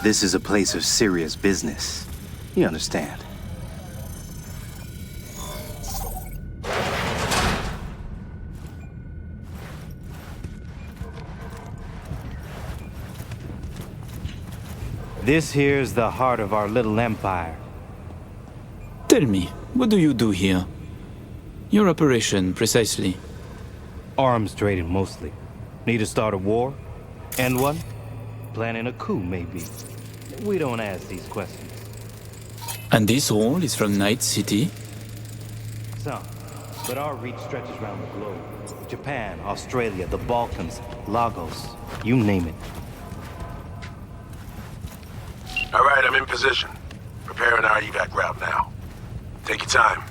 this is a place of serious business. You understand? This here's the heart of our little empire. Tell me, what do you do here? Your operation, precisely. Arms trading, mostly. Need to start a war? End one? Planning a coup, maybe. We don't ask these questions. And this role is from Night City? Some. But our reach stretches around the globe. Japan, Australia, the Balkans, Lagos, you name it. I in position. Preparing our evac route now. Take your time.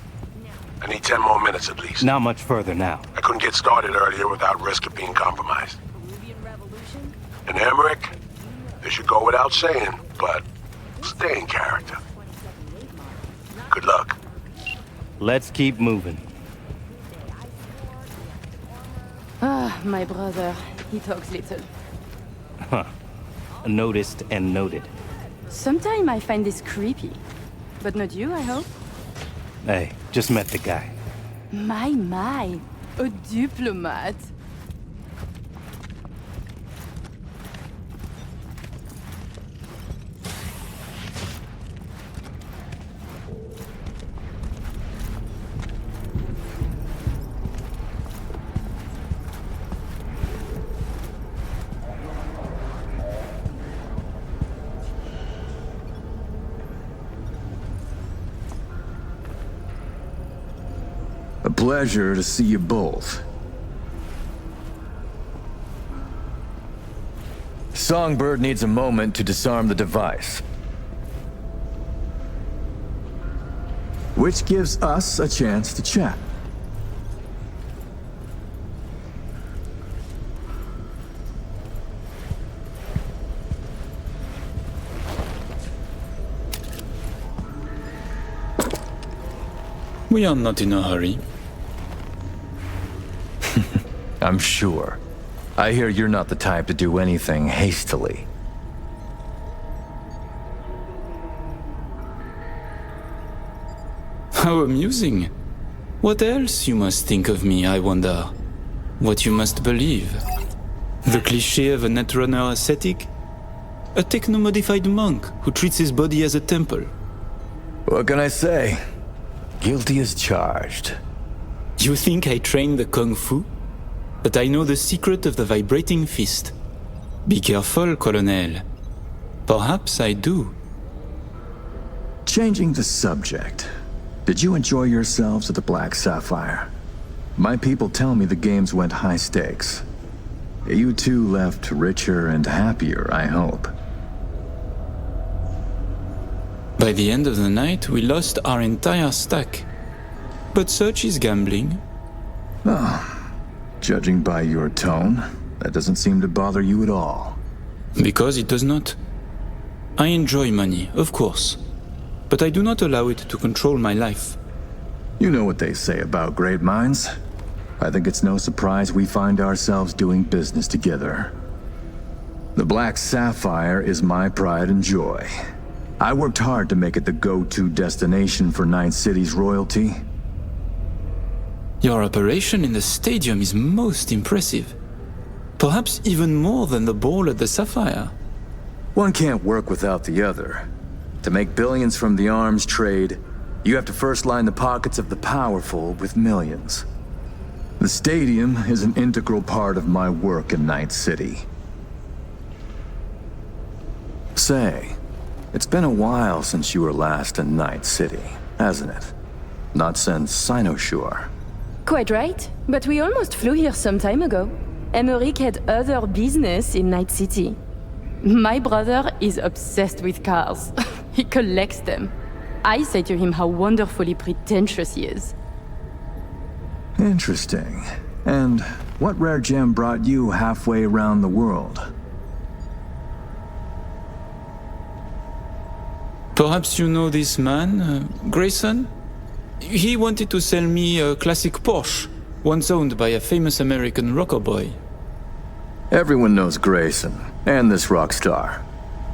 I need 10 more minutes at least. Not much further now. I couldn't get started earlier without risk of being compromised. And Emmerich, this should go without saying, but stay in character. Good luck. Let's keep moving. Ah, my brother. He talks little. Huh. Noticed and noted. Sometimes I find this creepy. But not you, I hope? Hey, just met the guy. My. A diplomat. A pleasure to see you both. Songbird needs a moment to disarm the device, which gives us a chance to chat. We are not in a hurry. I'm sure. I hear you're not the type to do anything hastily. How amusing. What else you must think of me, I wonder? What you must believe? The cliché of a netrunner ascetic? A techno-modified monk who treats his body as a temple? What can I say? Guilty as charged. You think I train the kung fu? But I know the secret of the vibrating fist. Be careful, Colonel. Perhaps I do. Changing the subject. Did you enjoy yourselves at the Black Sapphire? My people tell me the games went high stakes. You two left richer and happier, I hope. By the end of the night, we lost our entire stack. But such is gambling. Oh. Judging by your tone, that doesn't seem to bother you at all. Because it does not. I enjoy money, of course. But I do not allow it to control my life. You know what they say about great minds. I think it's no surprise we find ourselves doing business together. The Black Sapphire is my pride and joy. I worked hard to make it the go-to destination for Night City's royalty. Your operation in the stadium is most impressive. Perhaps even more than the ball at the Sapphire. One can't work without the other. To make billions from the arms trade, you have to first line the pockets of the powerful with millions. The stadium is an integral part of my work in Night City. Say, it's been a while since you were last in Night City, hasn't it? Not since Cynosure. Quite right, but we almost flew here some time ago. Emmerich had other business in Night City. My brother is obsessed with cars. He collects them. I say to him how wonderfully pretentious he is. Interesting. And what rare gem brought you halfway around the world? Perhaps you know this man, Grayson? He wanted to sell me a classic Porsche, once owned by a famous American rocker boy. Everyone knows Grayson, and this rock star.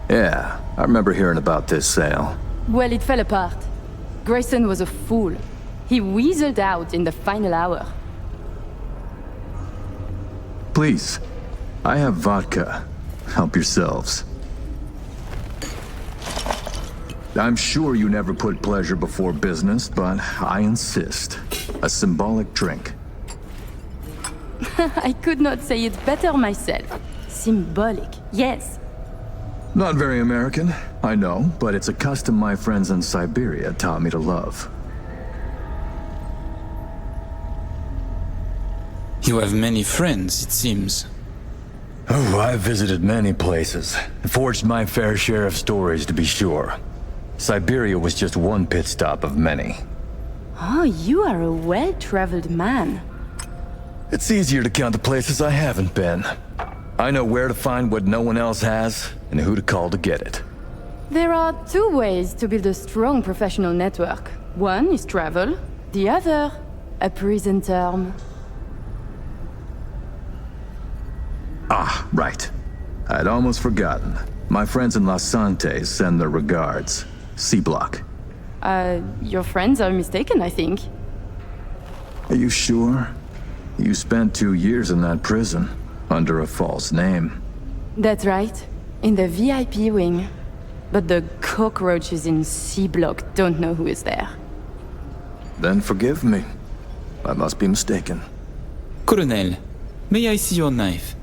Yeah, I remember hearing about this sale. Well, it fell apart. Grayson was a fool. He weaseled out in the final hour. Please, I have vodka. Help yourselves. I'm sure you never put pleasure before business, but I insist. A symbolic drink. I could not say it better myself. Symbolic, yes. Not very American, I know, but it's a custom my friends in Siberia taught me to love. You have many friends, it seems. Oh, I've visited many places. Forged my fair share of stories, to be sure. Siberia was just one pit stop of many. Oh, you are a well-traveled man. It's easier to count the places I haven't been. I know where to find what no one else has, and who to call to get it. There are two ways to build a strong professional network. One is travel, the other, a prison term. Ah, right. I'd almost forgotten. My friends in Los Santos send their regards. C-Block. Your friends are mistaken, I think. Are you sure? You spent 2 years in that prison, under a false name. That's right, in the VIP wing. But the cockroaches in C-Block don't know who is there. Then forgive me. I must be mistaken. Colonel, may I see your knife?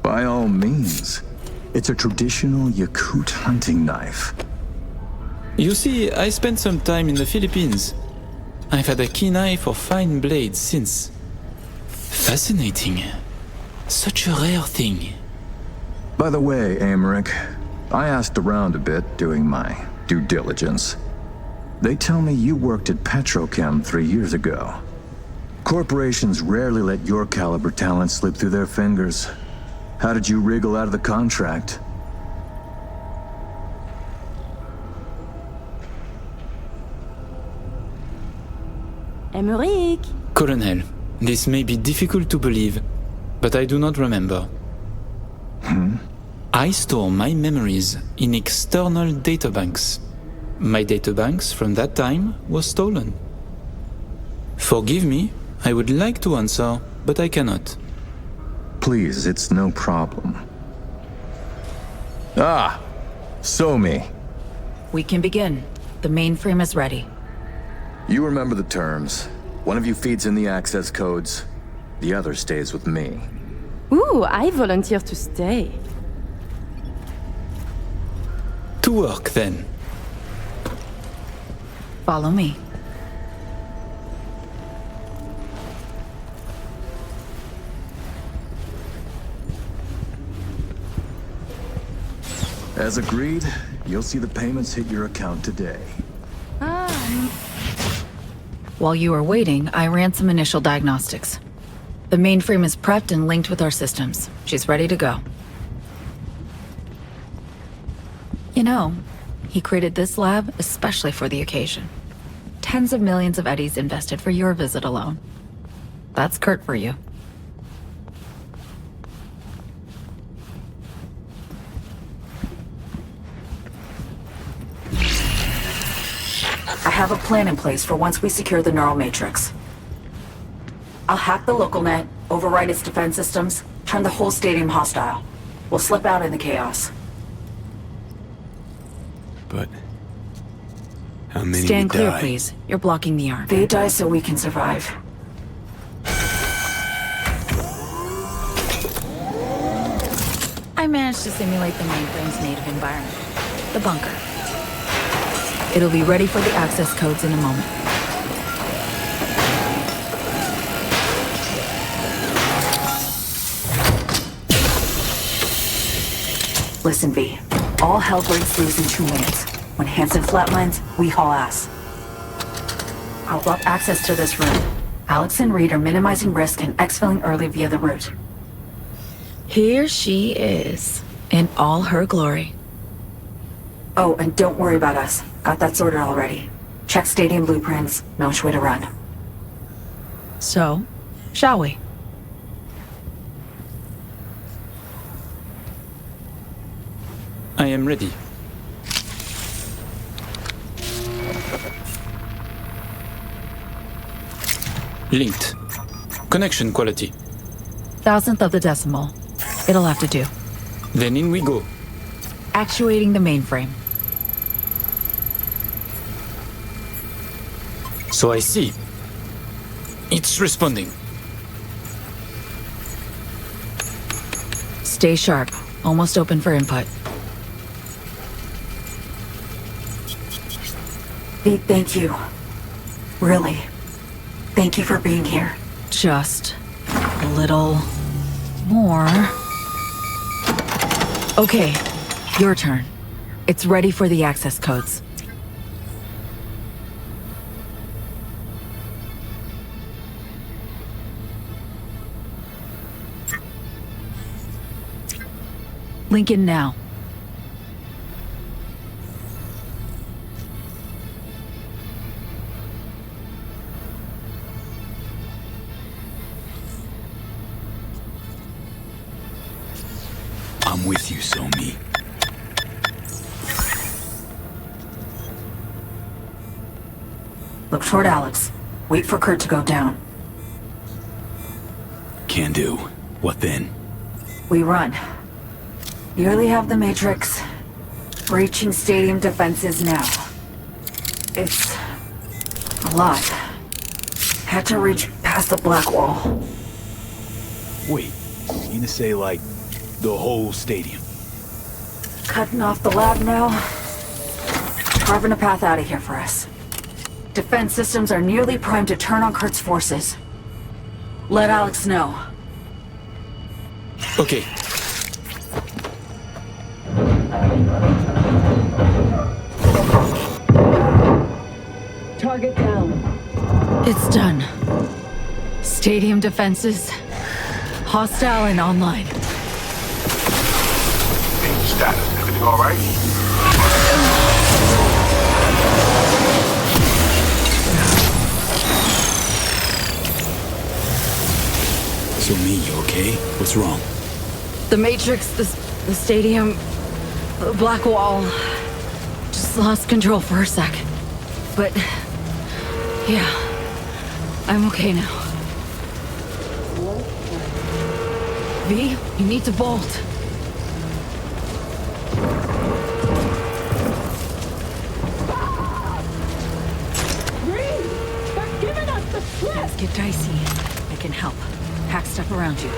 By all means. It's a traditional Yakut hunting knife. You see, I spent some time in the Philippines. I've had a keen eye for fine blades since. Fascinating. Such a rare thing. By the way, Amric, I asked around a bit doing my due diligence. They tell me you worked at Petrochem 3 years ago. Corporations rarely let your caliber talent slip through their fingers. How did you wriggle out of the contract? Emmerich! Colonel, this may be difficult to believe, but I do not remember. I store my memories in external databanks. My databanks from that time was stolen. Forgive me, I would like to answer, but I cannot. Please, it's no problem. Ah! Somi. We can begin. The mainframe is ready. You remember the terms. One of you feeds in the access codes, the other stays with me. Ooh, I volunteer to stay. To work, then. Follow me. As agreed, you'll see the payments hit your account today. While you were waiting, I ran some initial diagnostics. The mainframe is prepped and linked with our systems. She's ready to go. You know, he created this lab especially for the occasion. Tens of millions of eddies invested for your visit alone. That's Kurt for you. I have a plan in place for once we secure the neural matrix. I'll hack the local net, override its defense systems, turn the whole stadium hostile. We'll slip out in the chaos. But how many Stand would clear, die? please. You're blocking the arm. They die so we can survive. I managed to simulate the mainframe's native environment, the bunker. It'll be ready for the access codes in a moment. Listen, V. All hell breaks loose in 2 minutes. When Hansen flatlines, we haul ass. I'll block access to this room. Alex and Reed are minimizing risk and exfilling early via the route. Here she is, in all her glory. Oh, and don't worry about us. Got that sorted already. Check stadium blueprints, know which way to run. So, shall we? I am ready. Linked. Connection quality. 1,000th of the decimal. It'll have to do. Then in we go. Actuating the mainframe. So I see. It's responding. Stay sharp. Almost open for input. Pete, thank you. Really. Thank you for being here. Just a little more. Okay, your turn. It's ready for the access codes. Link in now. I'm with you, Somi. Look toward Alex. Wait for Kurt to go down. Can do. What then? We run. Nearly have the Matrix. Breaching stadium defenses now. It's a lot. Had to reach past the black wall. Wait, you mean to say, like, the whole stadium? Cutting off the lab now. Carving a path out of here for us. Defense systems are nearly primed to turn on Kurt's forces. Let Alex know. Okay. Target down. It's done. Stadium defenses. Hostile and online. Status, everything all right? So me, you okay? What's wrong? The Matrix, the stadium, the black wall. Just lost control for a sec. But, yeah, I'm okay now. V, you need to bolt. Let's get dicey. I can help. Pack stuff around you.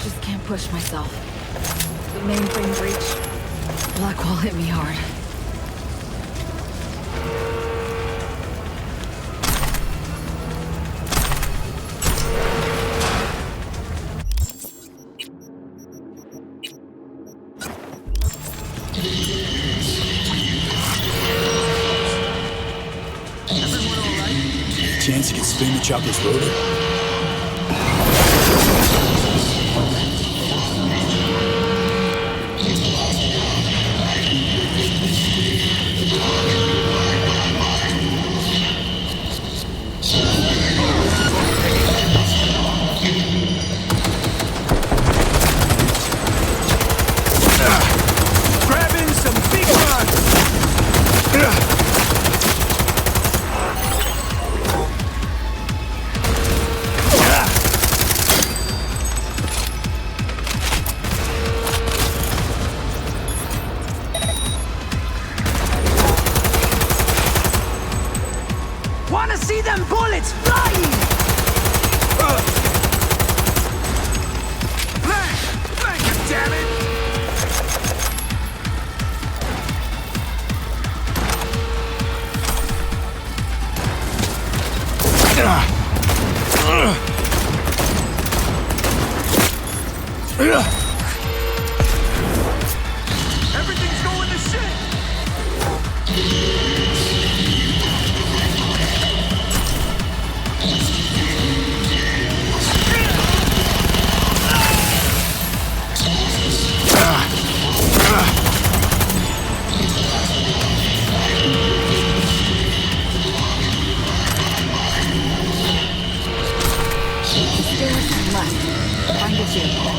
Just can't push myself. The mainframe breach. Black wall hit me hard. Chance you can spin the chopper's rotor? Grabbing some big guns! Wanna see them bullets flying? Blank it, damn it! Everything's going to shit! Find a vehicle.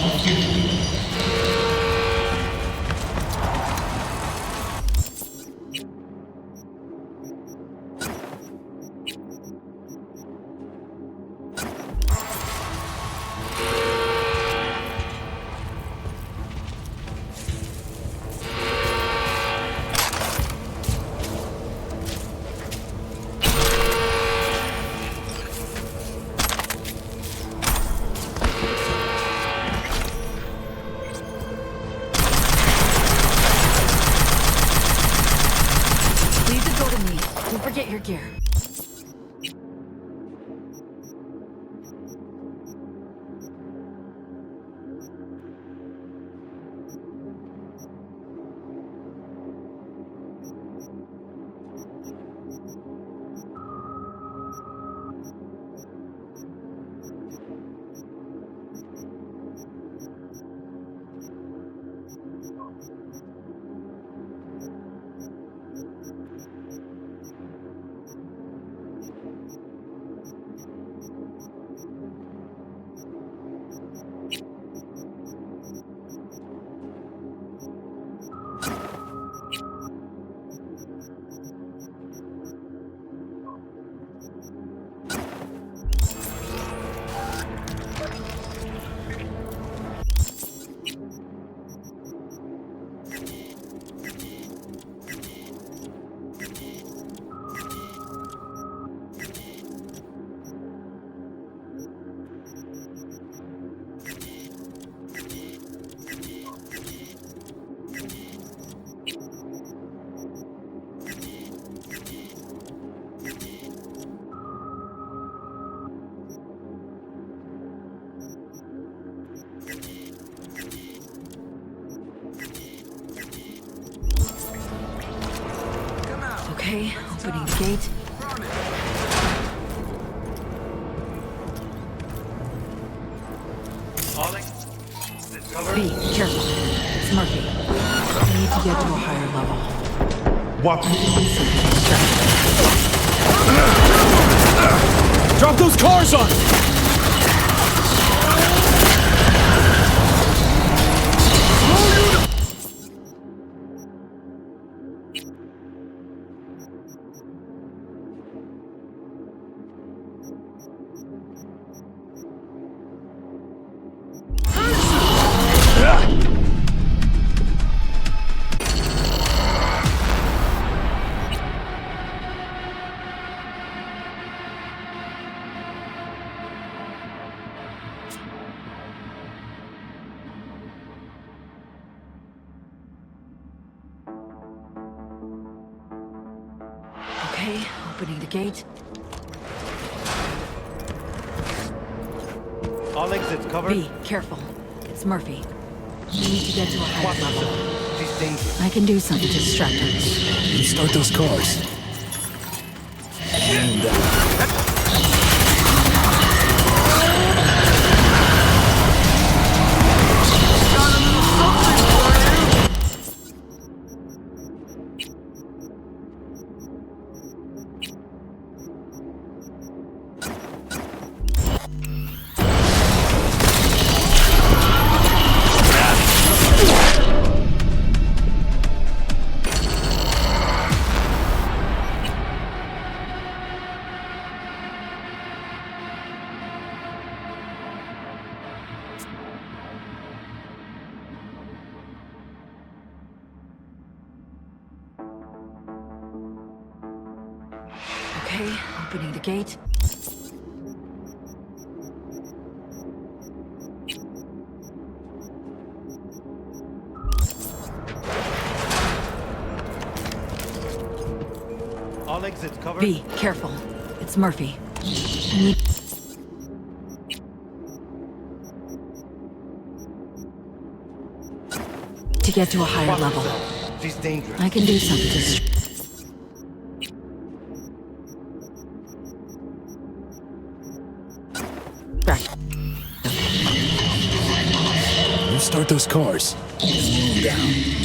Okay, opening the gate. B, careful. It's Murphy. We need to get to a higher level. What? Drop those cars on! Okay, opening the gate. All exits covered. B, careful. It's Murphy. We need to get to a higher level. She's dangerous. I can do something to distract her. You start those cars. And, Okay, opening the gate. All exits covered. B, careful. It's Murphy. I need... to get to a higher level. She's dangerous. I can do something to... you start those cars. Slow down.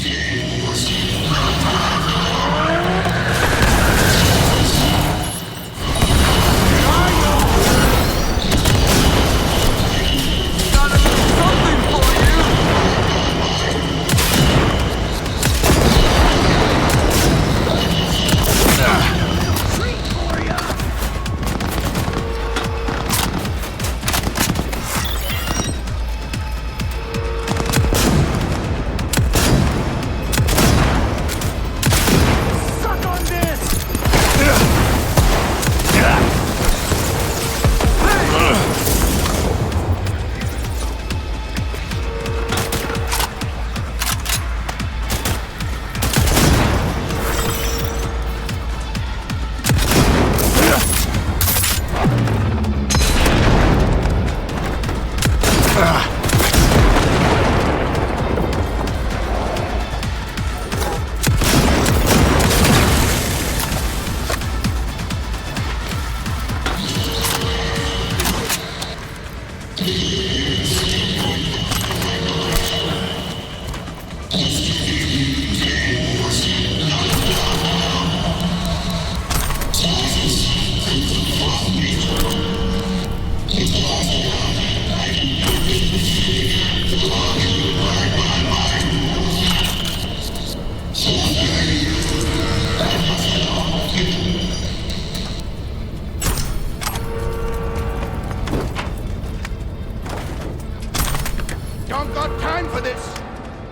Don't got time for this!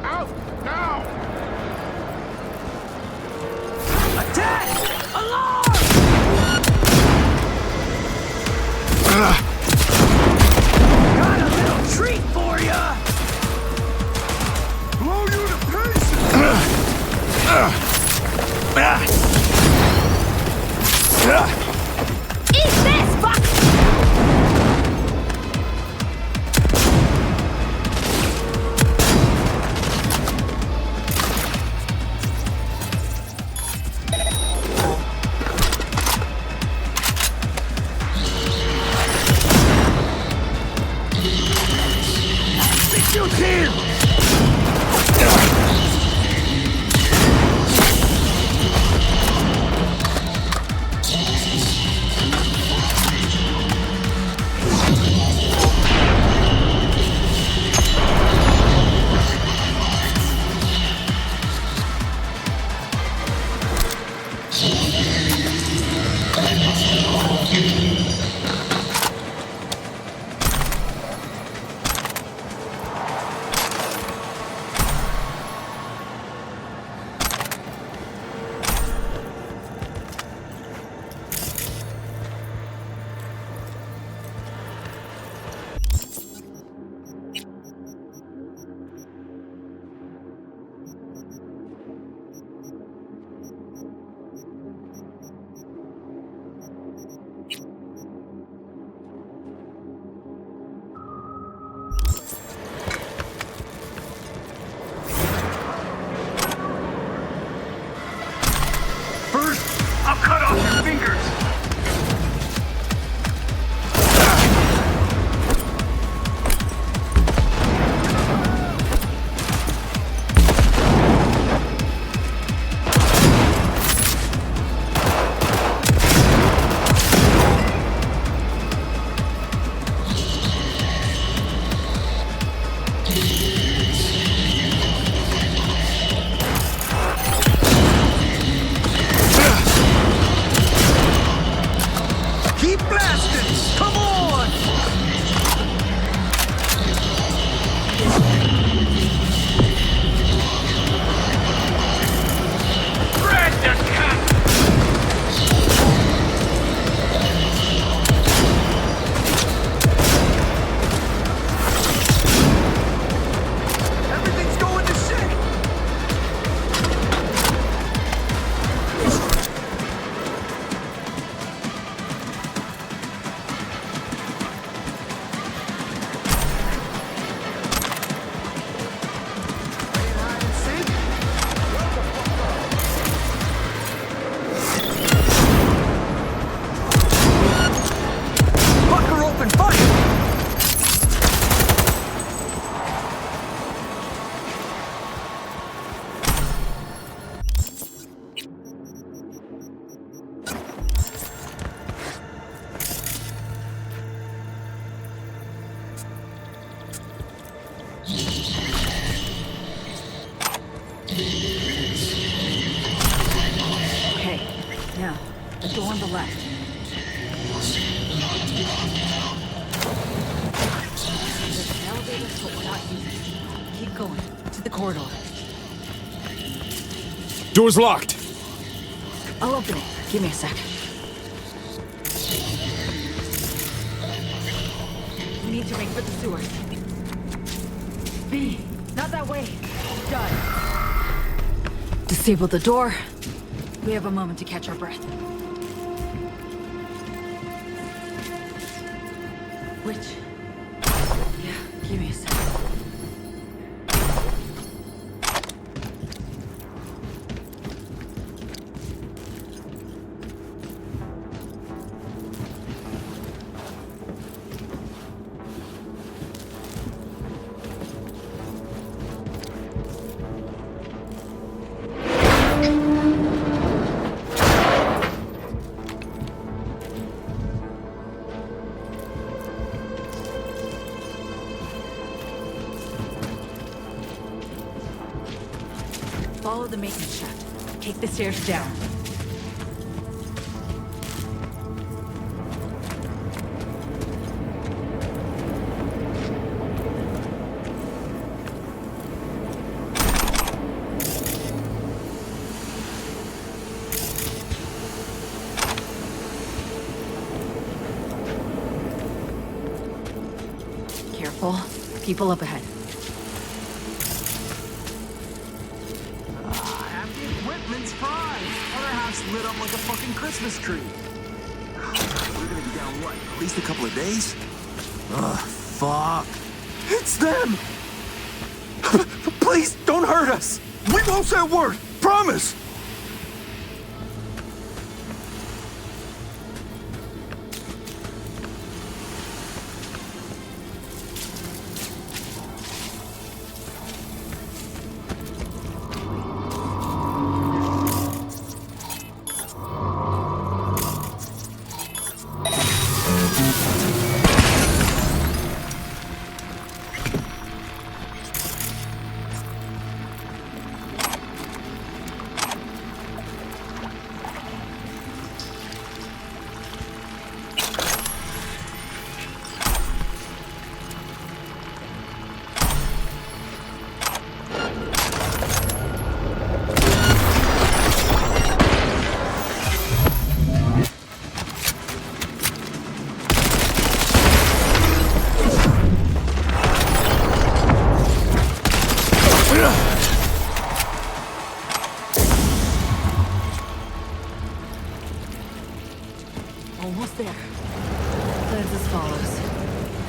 Out, now! Attack! Alarm! Got a little treat for ya! Blow you to pieces! Eat this, fuck! him! I'll cut off your fingers! Now, the door on the left. There's an elevator, but we're not using it. Keep going. To the corridor. Door's locked. I'll open it. Give me a sec. We need to make for the sewers. B, not that way. Done. Disable the door. We have a moment to catch our breath. Which? Yeah, give me a sec. Follow the maintenance shaft. Take the stairs down. Careful. People up ahead. Lit up like a fucking Christmas tree. We're gonna be down, what, at least a couple of days? Ugh, fuck. It's them! Please, don't hurt us! We won't say a word! Promise!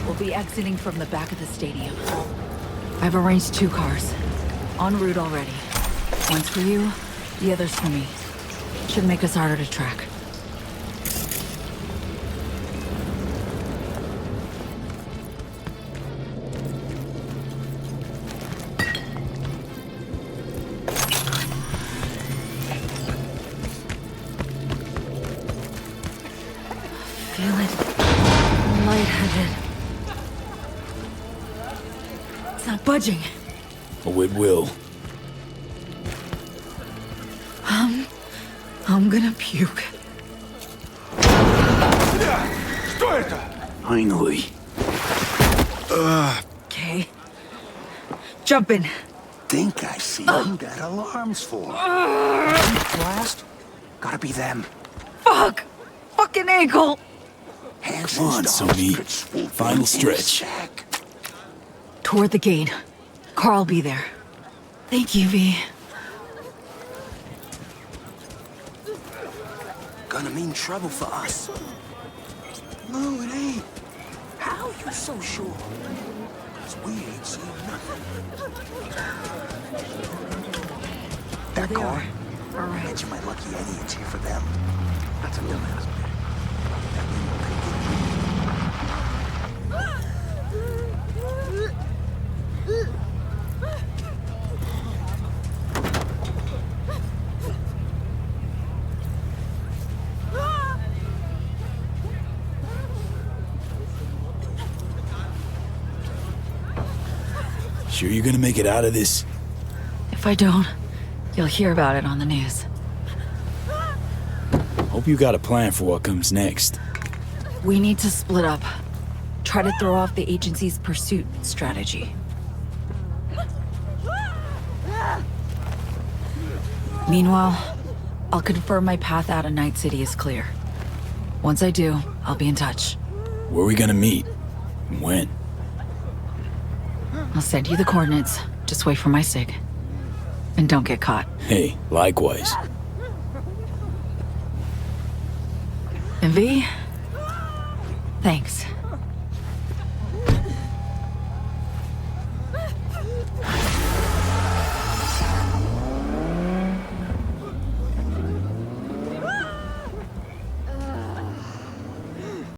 We'll be exiting from the back of the stadium. I've arranged 2 cars. En route already. One's for you, the other's for me. Should make us harder to track. Feeling lightheaded. It's not budging. Oh, it will. I'm gonna puke. Что это? Finally. Okay. Jump in. Think I see who that alarm's for. Blast? Gotta be them. Fuck! Fucking ankle! Hands Come on, Sony. Final stretch. Toward the gate. Carl'll be there. Thank you, V. Gonna mean trouble for us. No, it ain't. How you so sure? 'Cause we ain't seen nothing. That car? All right. Bet you my lucky idiot's here for them. That's a dumbass. Sure you're gonna make it out of this? If I don't, you'll hear about it on the news. Hope you got a plan for what comes next. We need to split up. Try to throw off the agency's pursuit strategy. Meanwhile, I'll confirm my path out of Night City is clear. Once I do, I'll be in touch. Where are we gonna meet? And when? I'll send you the coordinates. Just wait for my sig. And don't get caught. Hey, likewise. And V? Thanks.